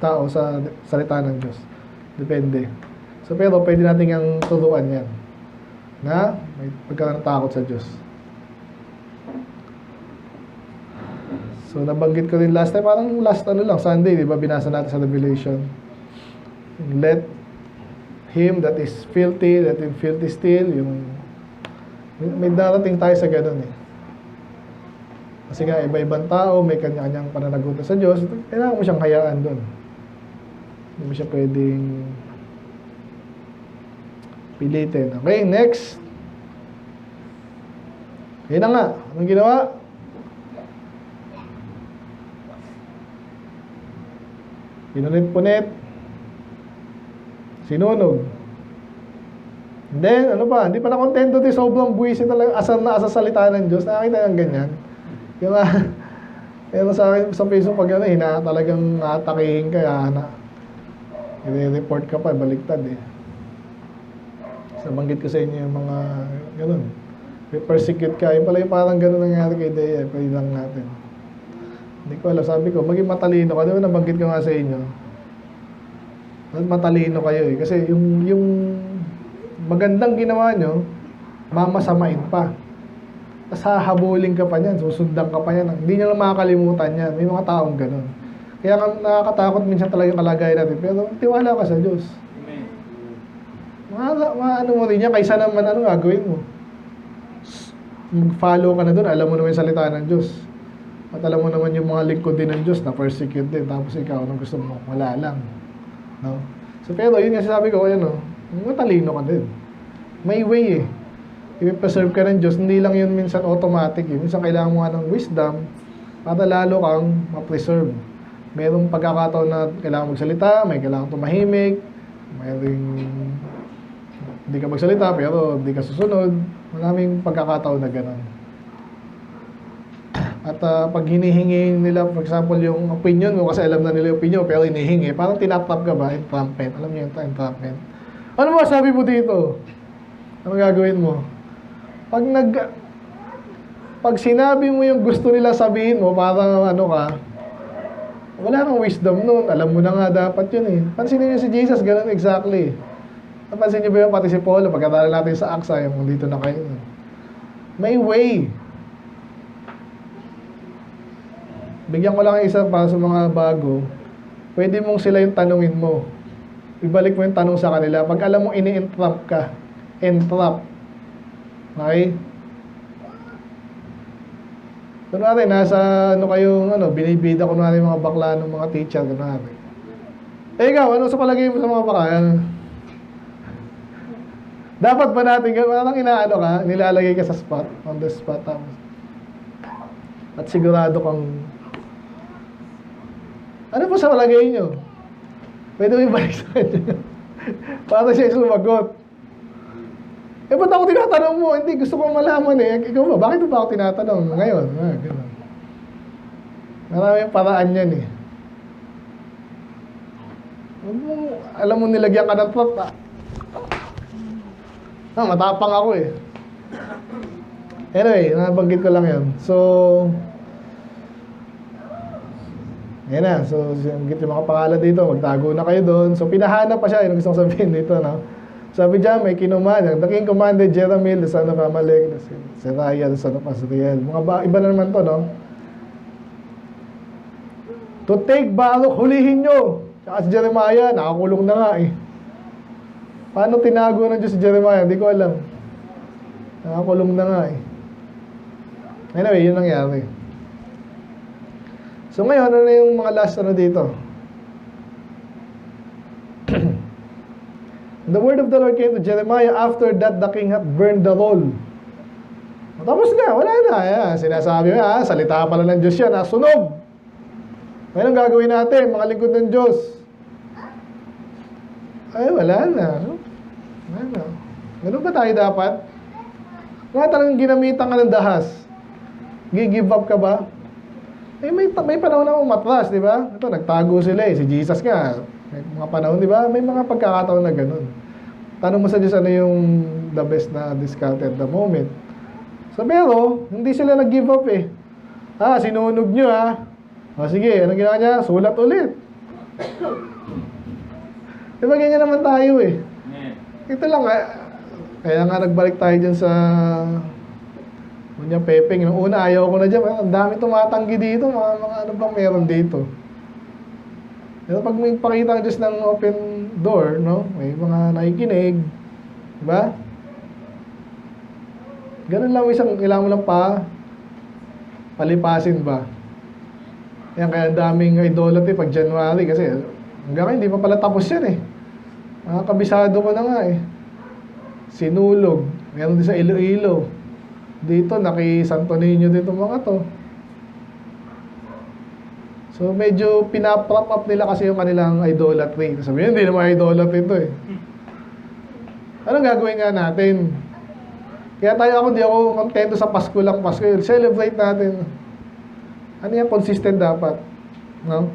tao sa salita ng Diyos. Depende. So pero pwede natin ang turuan yan na may pagkakaroon ng takot sa Diyos. So nabanggit ko din last time, parang last Sunday, di ba, binasa natin sa Revelation. Let him that is filthy, let him filthy still, may darating tayo sa ganun Kasi nga, iba-ibang tao, may kanya-kanyang pananagutan sa Diyos, kailangan mo siyang hayaan doon. Hindi mo siya pwedeng pilitin. Okay, next. Yan na nga. Anong ginawa? Pinunit-punit. Sinunog. And then, hindi pa na-contento sobrang buwisit talaga, asar na asar salita ng Diyos. Nakakita yung ganyan. Yung pero sa akin, sa Facebook, pag talagang atakihin ka, i-report ka pa, baliktad So, banggit ko sa inyo yung mga, gano'n. Persecute ka, yung pala yung parang gano'n nangyari kay Dea, pwede lang natin. Hindi ko alam, sabi ko, maging matalino ka. Di ba nabanggit ko nga sa inyo? Matalino kayo Kasi yung magandang ginawa nyo, mamasamain pa. Tapos hahabulin ka pa niyan, susundan ka pa yan. Hindi nyo lang makakalimutan yan. May mga taong gano'n. Kaya nakakatakot minsan talaga yung kalagayan natin. Pero tiwala ka sa Diyos. Ano mo rin yan, kaysa naman gagawin mo? Mag-follow ka na doon, alam mo naman yung salita ng Diyos. At alam mo naman yung mga lingkod din ng Diyos na persecute din. Tapos ikaw, anong gusto mo? Wala lang. No? So, pero yun nga sabi ko, matalino ka din. May way I-preserve ka ng Diyos, hindi lang yun minsan automatic Minsan kailangan mo ng wisdom para lalo kang ma-preserve. Merong pagkakataon na kailangan magsalita, may kailangan tumahimik, mayroong hindi ka magsalita pero hindi ka susunod. Maraming pagkakataon na gano'n. At pag hinihingi nila, for example, yung opinion mo, kasi alam na nila yung opinion, pero hinihingi, parang tinatrap ka ba? Entrapment. Alam niyo yung entrapment. Ano mo sabi mo dito? Ano gagawin mo? Pag sinabi mo yung gusto nila sabihin mo, parang wala kang wisdom nun. Alam mo na nga dapat yun Pansinin niyo si Jesus, ganun exactly. Napansin niyo ba yun, pati si Paulo, pagkatala natin sa Aksa, yung dito na kayo. May way. Bigyan ko lang isa para sa mga bago. Pwede mong sila yung tanungin mo. Ibalik mo yung tanong sa kanila. Pag alam mo ini-entrap ka, entrap. Okay? Kunwari, nasa binibida ko na yung mga bakla ng mga teacher. Kunwari. Ikaw, ano sa palagay mo sa mga bakla? Dapat ba natin, parang nilalagay ka sa spot, on the spot. At sigurado kang, ano po sa palagay nyo? Pwede mo ibalik sa kanya. Para siya sumagot. Ba't ako tinatanong mo? Hindi, gusto ko malaman Ikaw ba? Bakit mo ba ako tinatanong? Ngayon, gano'n. Maraming paraan yan Alam mo, nilagyan ka ng plot, matapang ako Anyway, nabanggit ko lang yan. So, yan na. So, yung mga pangalan dito, magtago na kayo doon. So, pinahanap pa siya. Yung gusto kong sabihin dito, Sabi dyan, may kinuman. The king commanded Jeremiel, the son of Amalek, Seraiah, the son of Azriel. Iba na naman to, To take Baruch, hulihin nyo. Saka si Jeremiah, nakakulong na nga Paano tinago ng Diyos si Jeremiah? Hindi ko alam. Nakakulong na nga Anyway, yun nangyari. So ngayon, ano yung mga last ano dito? The word of the Lord came to Jeremiah after that the king had burned the roll. Tapos na, wala na. Ayan, sinasabi mo, salita pala ng Diyos yan, sunog. Ngayon ang gagawin natin, mga lingkod ng Diyos. Ay, wala na. Wala na. Ganun ba tayo dapat? Nga talagang ginamitan ka ng dahas. Give up ka ba? Eh, may panahon na umatras, di ba? Ito, nagtago sila eh. Si Jesus nga, may mga panahon, di ba? May mga pagkakataon na ganun. Tanong mo sa Diyos, ano yung the best na discount at the moment? So, pero, hindi sila nag-give up eh. Sinunog nyo O sige, anong ginawa niya? Sulat ulit. Diba ganyan naman tayo eh. Ito lang, kaya nga nagbalik tayo dyan sa Kunya Pepeng. Nung una, ayaw ko na dyan. Ang dami tumatanggi dito. Mga ano bang meron dito? Pero pag may pakita ang Diyos ng open door, no? May mga nakikinig. Diba? Ganun lang isang, kailangan mo lang palipasin ba? Yan, kaya daming idolatry pag January kasi hanggang ngayon, hindi pa pala tapos yan eh. Kabisado ko na nga eh. Sinulog. Meron din sa Iloilo. Dito, naki-Santo Niño dito mga to. So, medyo pinaprop up nila kasi yung kanilang idolatry. Sabi nyo, hindi naman idolatry ito eh. Anong gagawin nga natin? Kaya di ako kontento sa Pasko lang. Pasko, celebrate natin. Ano yan? Consistent dapat. No?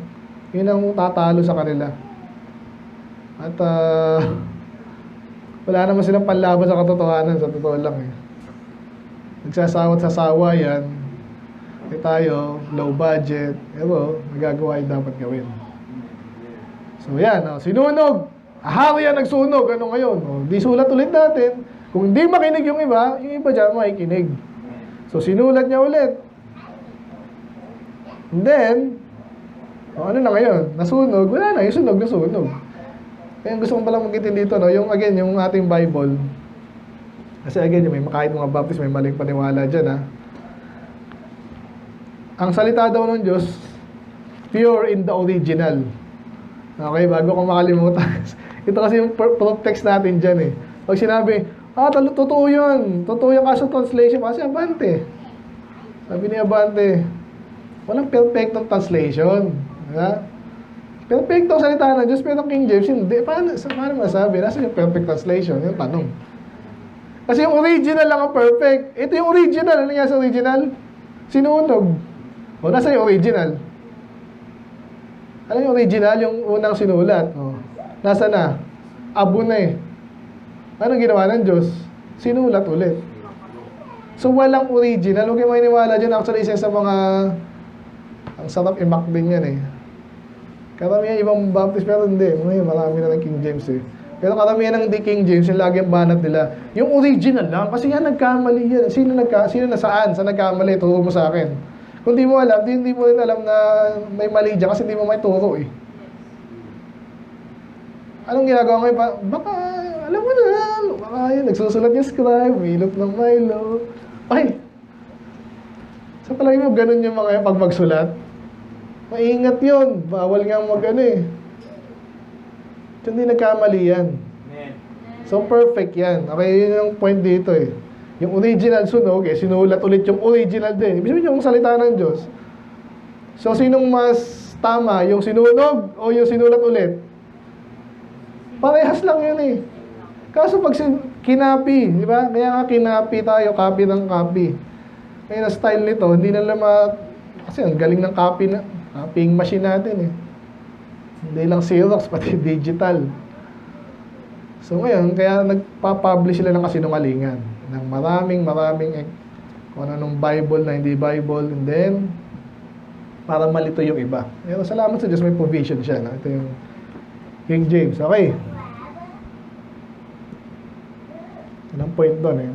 Yun ang tatalo sa kanila. At, wala naman silang panlaban sa katotohanan. Sa totoo lang eh. Nagsasawat sa sawa yan. Tayo, low budget. Pero, nagagawa yung dapat gawin. So, yan. Sinunog. Ahari yan nagsunog. Ano ngayon? Di sulat ulit natin. Kung hindi makinig yung iba dyan makikinig. So, sinulat niya ulit. And then, ano na ngayon? Nasunog. Wala na. Yung sunog, nasunog. Kaya gusto ko palang magitin dito, no? Yung ating Bible. Kasi again, may kahit mga Baptist, may maling paniwala dyan, Ang salita daw ng Diyos, pure in the original. Okay, bago ko makalimutan. Ito kasi yung proof text natin dyan, Pag sinabi, totoo yun. Totoo yung kaso translation. Kasi Abante. Sabi ni Abante, walang perfectong translation. Perfectong salita ng Diyos, pero King James, hindi. Paano masabi? Nasa yung perfect translation? Yung tanong. Kasi yung original lang ang perfect. Ito yung original. Ano nga sa original? Sinunog. Nasa yung original. Ano yung original? Yung unang sinulat. Nasa na? Abo na eh. Anong ginawa ng Diyos? Sinulat ulit. So, walang original. Huwag kayo maniniwala dyan. Actually, isa sa mga ang sarap i-mock din yan Karamihan ibang Baptist, pero hindi. Marami na ng King James Pero karamihan ng di King James, yung lagi ang banat nila. Yung original lang, kasi yan, nagkamali yan. Sino na saan? Saan nagkamali? Turo mo sa akin. Kung di mo alam, hindi mo rin alam na may mali dyan kasi hindi mo may turo Anong ginagawa ngayon? Baka, alam mo na, baka yun, nagsusulat yung scribe, milot ng Milo. Ay! Sa palagi mo, ganun yung mga pag magsulat. Maingat yun. Bawal nga Hindi nagkamali yan. So, perfect yan. Okay, yun yung point dito Yung original sunog, sinulat ulit yung original din. Ibig sabihin yung salita ng Diyos. So, sinong mas tama? Yung sinunog o yung sinulat ulit? Parehas lang yun Kaso pag kinapi, di ba? Kaya nga kinapi tayo, copy ng copy. Kaya na style nito, hindi na lang kasi ang galing ng copying machine natin Hindi lang Xerox, pati digital. So ngayon, kaya nagpa-publish sila ng kasinungalingan. Ng maraming kung anong Bible na hindi Bible, and then para malito yung iba. Pero salamat sa Diyos, may provision siya. Ito yung King James. Okay. Anong point doon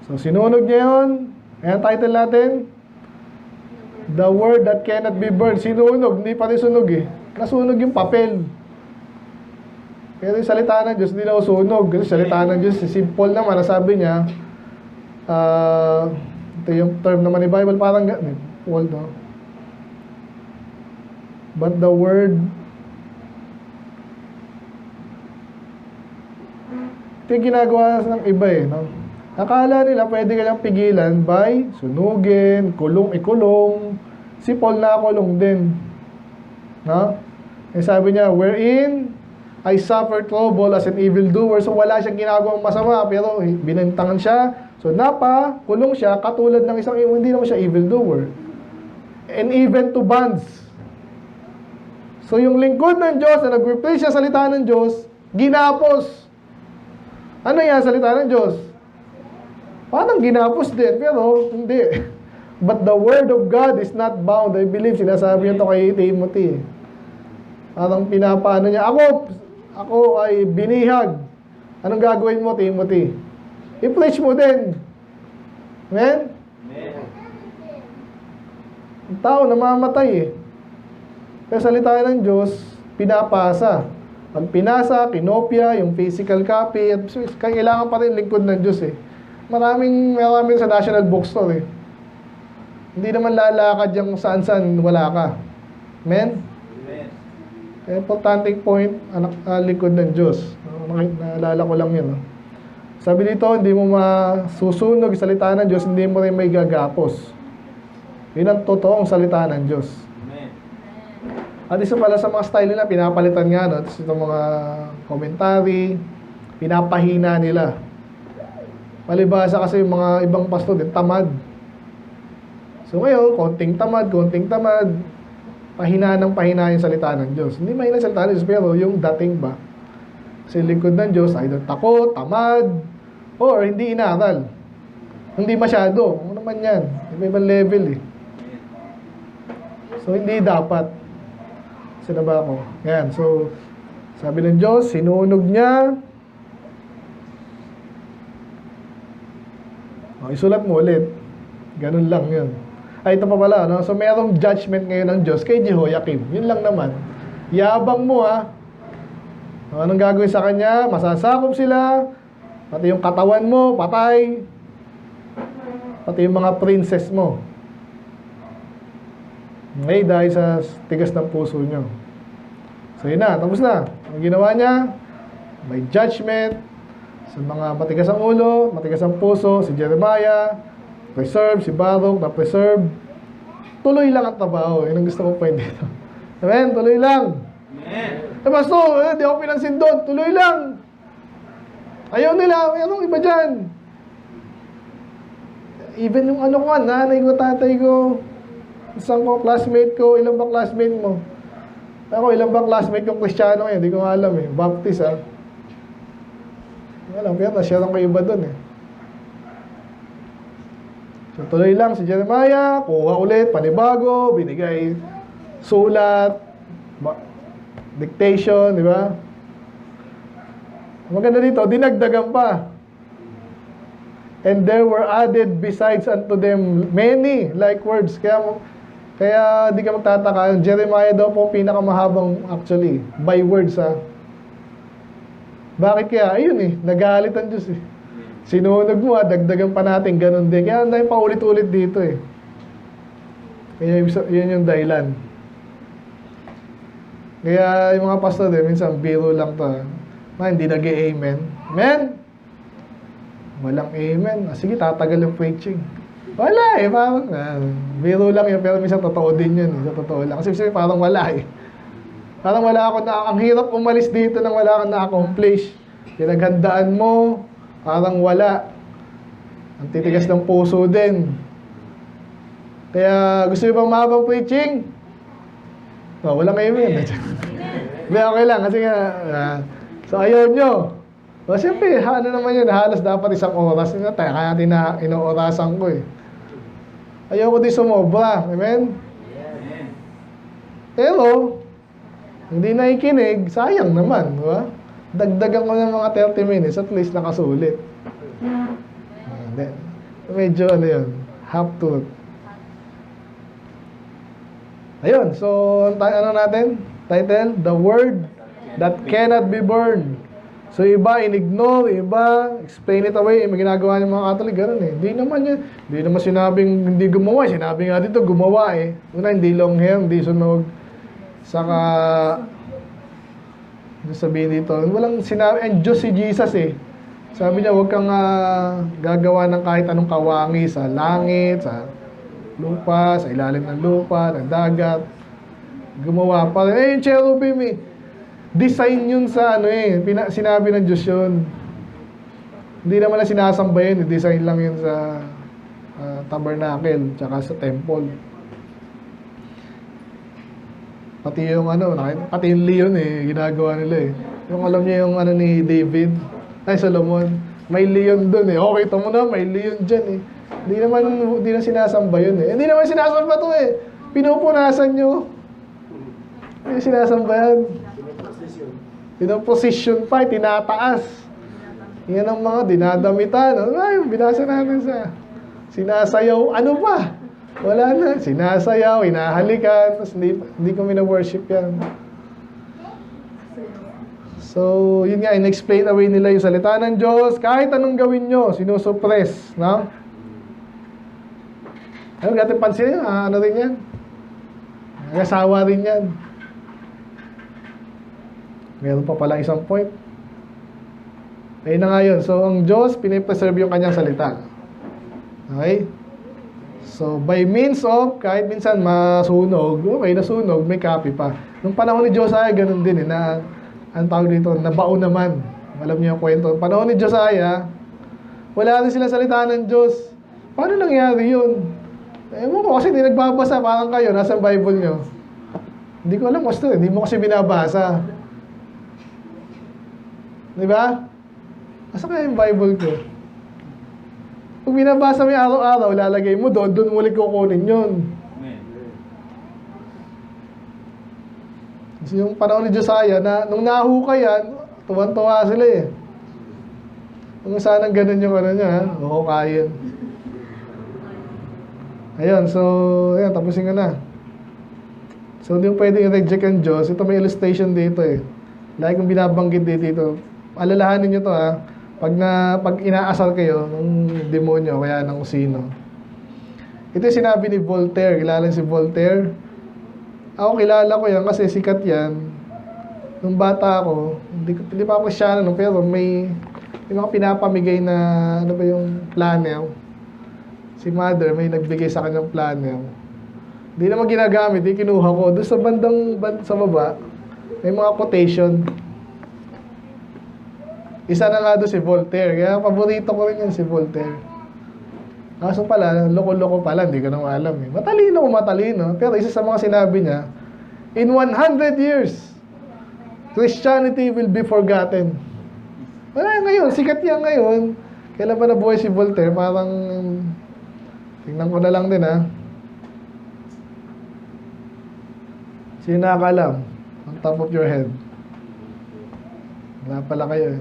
So sinunog niya yun. Ayan title natin. The word that cannot be burned. Sinunog, hindi pa rin sunog Nasunog yung papel. Pero yung salita ng Diyos, hindi na sunog. Kasi salita ng Diyos, simple naman. Nasabi niya, Ito yung term naman ni Bible, parang Paul, no? But the word, ito yung ginagawa ng iba eh, no? Akala nila pwede ka lang pigilan by sunugin, ikulong. Si Paul nakakulong din. No? Eh sabi niya, wherein I suffer trouble as an evildoer. So wala siyang ginagawang masama, pero binantangan siya. So kulong siya, katulad ng isang, hindi naman siya evildoer. And even to bonds. So yung lingkod ng Diyos na nag-replace siya salita ng Diyos, ginapos. Ano yan salita ng Diyos? Parang ginapos din, pero hindi. But the word of God is not bound. I believe, sinasabi niya ito kay Timothy. Parang pinapaano niya, ako ay binihag. Anong gagawin mo, Timothy? I-preach mo din. Amen? Ang tao namamatay eh. Pero salita ng Diyos, pinapasa. Pag pinasa, kinopya, yung physical copy, at kailangan pa rin lingkod ng Diyos eh. Maraming sa National Bookstore eh. Hindi naman lalakad yung saan-saan wala ka. Amen? Amen. Kaya importanteng point, lingkod ng Diyos. Naalala ko lang yun. No? Sabi dito, hindi mo masusunog yung salita ng Diyos, hindi mo rin may gagapos. Yun ang totoong salita ng Diyos. Amen. At isa pala sa mga style nila, pinapalitan nga, no? Tapos itong mga commentary, pinapahina nila. Palibasa kasi yung mga ibang pastor din, tamad. So ngayon, konting tamad, pahina yung salita ng Diyos. Hindi mahina yung salita ng Diyos, pero yung dating ba? Kasi lingkod ng Diyos, either takot, tamad, or hindi inaral. Hindi masyado. Ano naman yan? Iba-ibang level eh. So hindi dapat. Sino ba ako? Yan, so sabi ng Diyos, sinunog niya. Isulat mo ulit. Ganun lang yun. Ay, ito pa pala, no? So, merong judgment ngayon ng Diyos kay Jehoiakim. Yun lang naman. Yabang mo, ha? Anong gagawin sa kanya? Masasakop sila. Pati yung katawan mo, patay. Pati yung mga princess mo. Ngay dahil sa tigas ng puso nyo. So, yun na. Tapos na. Ang ginawa niya, may judgment sa mga matigas ang ulo, matigas ang puso, si Jeremiah, preserve, si Baruch, na-preserve. Tuloy lang ang trabaho. Yun ang gusto kong point dito. Amen? Tuloy lang. Amen. Pastor, di ako pinansin doon. Tuloy lang. Ayaw nila. Anong iba dyan? Even yung ano ko, nanay ko, tatay ko, isang ko, classmate ko, ilang ba classmate mo? Ako, ilang ba classmate ko Kristiyano ngayon? Hindi ko alam eh. Baptist, ha? Alam, pero na-share ko iba doon eh. So, tuloy lang si Jeremiah, kuha ulit, panibago, binigay sulat, dictation, di ba? Maganda dito, dinagdagan pa. And there were added besides unto them many like words. Kaya di ka magtataka, Jeremiah daw po pinakamahabang actually, by words ha. Bakit kaya? Ayun eh, nagalit ang Diyos eh. Sinunog mo dagdagan pa natin, ganun din. Kaya dahil paulit-ulit dito eh. Kaya yun yung dahilan. Kaya yung mga pastor din, minsan biro lang to. Hindi nag-amen. Amen? Walang amen. Sige, tatagal yung preaching. Wala eh, parang biro lang yun, pero minsan totoo din yun. Sa totoo lang. Kasi parang wala eh. Parang wala ako ang hirap umalis dito nang wala akong na-accomplish. Pinaghandaan mo, parang wala. Ang titigas ng puso din. Kaya gusto nyo bang mahabang preaching? Walang amen. Hindi, okay lang. Kasi nga, so ayaw nyo. So siyempre, ano naman yun, halos dapat isang oras. Kaya natin na inoorasan ko eh. Ayaw ko din sumobra. Amen? Pero, hindi nakikinig, sayang naman, di ba? Dagdagan ko ng mga 30 minutes, at least nakasulit. Medyo ano yun, half truth. Ayun, so ano natin? Title, The Word That Cannot Be Burned. So, iba, in-ignore, iba, explain it away. May ginagawa ng mga Catholic, ganun eh. Hindi naman sinabing hindi gumawa. Sinabi nga dito, gumawa eh. Una, hindi long hair, hindi sunog. Saka, sabihin dito, walang sinabi, and Diyos si Jesus eh. Sabi niya, huwag kang gagawa ng kahit anong kawangi sa langit, sa lupa, sa ilalim ng lupa, ng dagat. Gumawa pa rin. Yung cherubim eh. Design yun sa sinabi ng Diyos yun. Hindi naman na sinasamba yun. Design lang yun sa tabernacle, tsaka sa temple. Pati yung pati yung leon eh, ginagawa nila eh. Yung alam niyo yung ni David, Solomon, may leon dun eh. Okay, ito mo na, may leon dyan eh. Hindi na sinasamba yun eh. Hindi naman sinasamba to eh. Pinupunasan nyo. Hindi sinasamba yan. Pinoposisyon pa, tinataas. Yan ang mga dinadamitan. Ay, binasa natin sa sinasayaw. Ano pa? Wala na. Sinasayaw, hinahalikan. Tapos hindi ko mina-worship yan. So, yun nga, in-explain away nila yung salita ng Diyos. Kahit anong gawin nyo, sinusuppress. No? Ano, natin pansin yun? Ano rin yan? Nagasawa rin yan. Meron pa pala isang point. Ayun na nga yun. So, ang Diyos, pinipreserve yung kanyang salita. Okay? So, by means of, kahit minsan masunog, okay, nasunog, may copy pa. Nung panahon ni Josiah, ganun din eh, na, ang tawag dito, nabaon naman. Alam niyo yung kwento. Panahon ni Josiah, wala rin sila salita ng Diyos. Paano nangyari yun? Ewan ko, kasi hindi nagbabasa, parang kayo, nasa Bible nyo. Hindi ko alam, Pastor, hindi mo kasi binabasa. Diba? Asa kaya yung Bible ko? Pag binabasa mo yung araw-araw, lalagay mo doon mo ulit kukunin yun. Kasi yung panahon ni Josiah, nung nahukay yan, tuwan-tuwa sila eh. Kung sanang ganun yung niya, huhukayin. Ayun, so, ayan, tapusin ko na. So, hindi mo pwedeng i-reject ang Diyos. Ito may illustration dito eh. Lagi kong binabanggit dito. Alalahanin nyo to ha. Pag inaasar kayo ng demonyo, kaya ng sino. Ito yung sinabi ni Voltaire. Kilala si Voltaire? Ako kilala ko yan kasi sikat yan. Nung bata ako, hindi pa ako Kristyano, pero may mga pinapamigay na, ano ba yung planner. Si mother, may nagbigay sa kanyang planner. Hindi naman ginagamit, kinuha ko. Doon sa sa baba, may mga quotation. Isa na nga doon si Voltaire. Kaya paborito ko rin yun si Voltaire. Kaso pala, loko-loko pala, hindi ko naman alam eh. Matalino. Pero isa sa mga sinabi niya, in 100 years, Christianity will be forgotten. Wala ngayon, sikat yan ngayon. Kailan pa nabuhay si Voltaire? Parang, tingnan ko na lang din ha. Sino nakakalam? On top of your head. Wala pala kayo eh.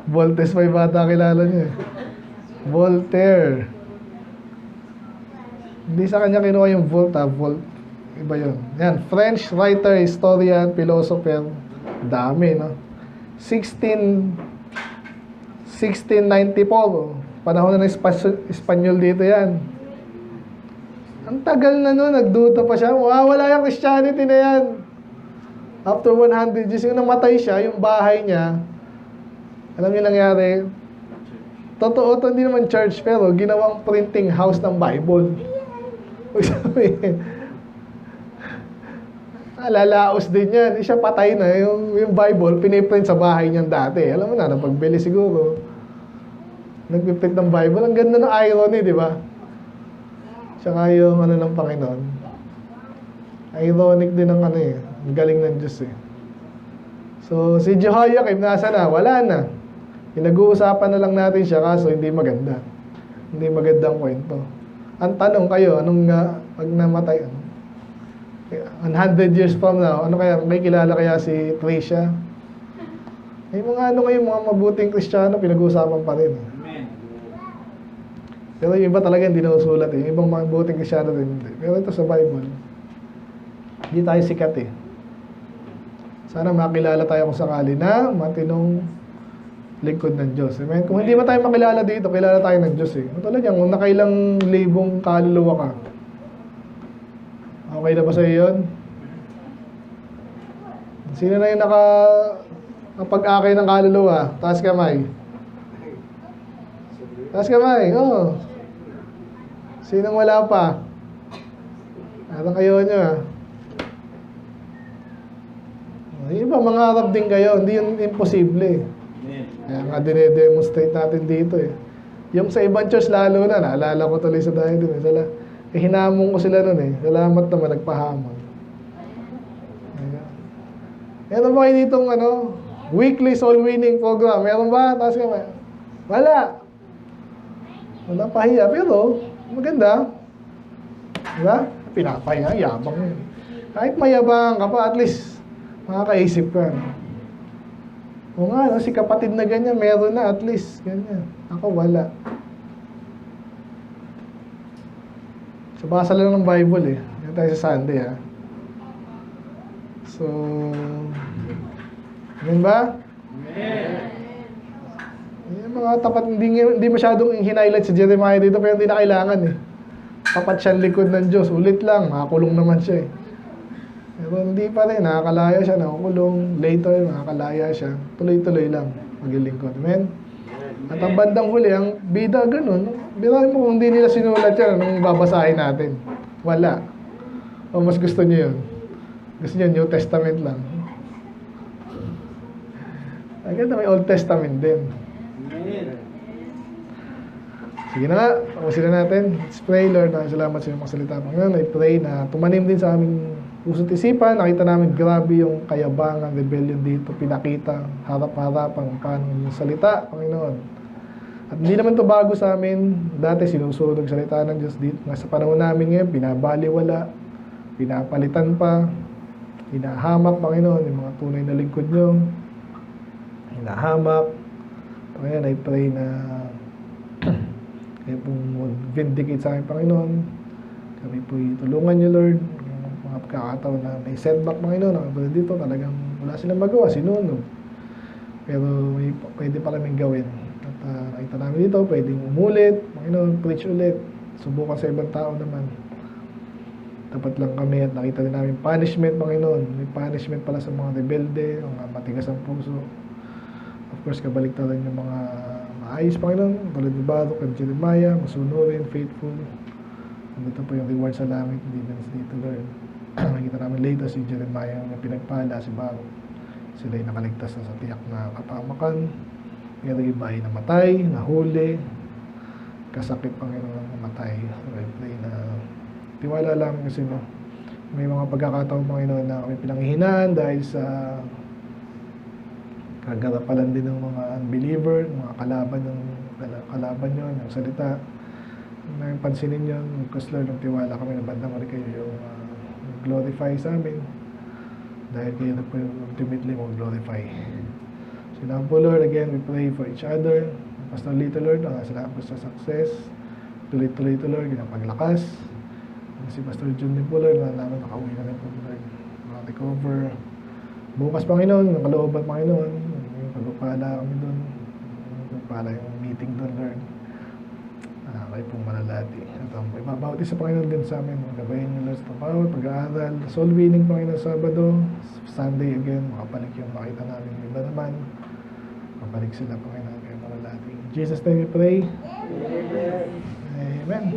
Voltes pa yung bata kilala niyo eh. Voltaire. Hindi sa kanya kinuha yung Volt ha. Iba yun. Yan. French writer, historian, philosopher. Dami no. 1694. Panahon na ng Espanyol dito yan. Ang tagal na nun. Nagduda pa siya. Wala yung Christianity na yan. After 100 years, yung namatay siya, yung bahay niya, alam niyo nangyari, totoo to, hindi naman church, pero ginawang printing house ng Bible. Sabihin, lalaos din yan. Siya patay na, yung Bible, piniprint sa bahay niyan dati. Alam mo na, napagbili siguro. Nagpiprint ng Bible. Ang ganda ng irony, di ba? Tsaka yung ng Panginoon. Ironic din ng ang galing ng Diyos eh. So, si Jehoiakim nasa na? Wala na. Pinag-uusapan na lang natin siya kaso hindi maganda. Hindi magandang kwento. Ang tanong kayo, pag namatay, 100 years from now, may kilala kaya si Tricia? May mga mga mabuting Kristiyano, pinag-uusapan pa rin. Amen. Pero yung iba talaga hindi nausulat eh. Yung ibang mabuting Kristiyano din hindi. Pero ito sa Bible, hindi tayo sikat eh. Sana makilala tayo kung sakali na matinong lingkod ng Diyos. Amen? Kung hindi man tayo makilala dito, kilala tayo ng Diyos eh. Matulad yan, kung nakailang libong kaluluwa ka, okay na ba sa'yo yun? Sino na yung nakapag-akay ng kaluluwa? Taas kamay. Taas kamay, oo. Sinong wala pa? Anong kayo nyo ah? Yung iba, mangarap din kayo. Hindi yun imposible. Kaya nga dinedemonstrate natin dito eh. Yung sa ibang church lalo na, naalala ko tuloy sa dahil dun eh. Hinamon ko sila nun eh. Salamat naman, nagpahamon. Meron ba kayo ditong weekly soul winning program? Meron ba? Taas ka ba? Wala. Wala pahiya. Pero, maganda. Diba? Pinapahiya, yabang yun. Kahit mayabang ka pa, at least, makakaisip ka. O nga, si kapatid na ganyan, meron na at least. Ganyan. Ako, wala. So, basa lang ng Bible eh. Yan tayo sa Sunday ha. So, yun ba? Amen. Yung mga tapat, hindi masyadong hinighlight si Jeremiah dito, pero hindi na kailangan eh. Tapat siyang likod ng Diyos. Ulit lang, makakulong naman siya eh. Pero hindi pa rin, nakakalaya siya, nakakulong. Later, nakakalaya siya. Tuloy-tuloy lang, maglilingkod. Amen? At ang bandang huli, ang bida, ganun. Birahin mo kung hindi nila sinulat yan, anong babasahin natin? Wala. O mas gusto niyo yun? Gusto niyo New Testament lang? Agad may Old Testament din. Amen. Sige na nga, tapusin na natin. Let's pray, Lord. Salamat sa iyong mga salita. Panginoon, I pray na tumanim din sa aming puso't isipan. Nakita namin grabe yung kayabangan, rebellion dito. Pinakita, harap-harapan, paano yung salita, Panginoon. At hindi naman to bago sa amin. Dati sinusunod ang salita ng Diyos dito. Sa panahon namin ngayon, pinabaliwala, pinapalitan pa, hinahamak, Panginoon, yung mga tunay na lingkod nyo. Hinahamak. Panginoon, I pray na kayo pong vindicate sa akin, Panginoon. Kami po tulungan nyo, Lord. Yung mga pagkakataon na may setback, Panginoon. Ang dito talagang wala silang magawa, sinunog. Pero pwede pa kaming gawin. At nakita namin dito, pwedeng umulit, Panginoon, preach ulit. Subukan sa ibang tao naman. Tapat lang kami at nakita din namin punishment, Panginoon. May punishment pala sa mga rebelde, mga matigas ang puso. Of course, kabaliktaran yung mga maayos, Panginoon, tulad ni Baruch at Jeremiah, masunurin, faithful. Nandito po yung reward sa langit, hindi din dito, Lord. Nakita namin later si Jeremiah na pinagpala, si Baruch. Sila ay nakaligtas na sa tiyak na kapamakan. Pero iba ay namatay, nahuli, kasakit, Panginoon, namatay. So I pray na tiwala lang kasi may mga pagkakataon, Panginoon, na kami pinanghihinaan dahil sa kagarapalan din ng mga unbeliever, mga kalaban nyo, yung salita. Nang pansinin nyo, because Lord, tiwala kami na bandang rin kayo yung glorify sa amin. Dahil kayo na po yung ultimately mag-glorify. So now po, Lord, again, we pray for each other. Pastor Lito, Lord, salamat po sa success. Tuloy-tuloy ito, Lord, paglakas. Si Pastor John din po, Lord, namin nakauwi na rin po, Lord. Recover. Bukas, Panginoon, yung kalooban, Panginoon, yung pagpapala kami doon, pagpapala yung meeting doon, Lord. Kayo pong malalati. At ibabawat isa, Panginoon, din sa amin. Gabayin nyo, Lord, sa bawat pag-aaral. Soul winning, Panginoon, Sabado. Sunday again, makapalik yung makita namin. Iba naman, makapalik sila, Panginoon, kayo malalati. In Jesus' name we pray. Amen.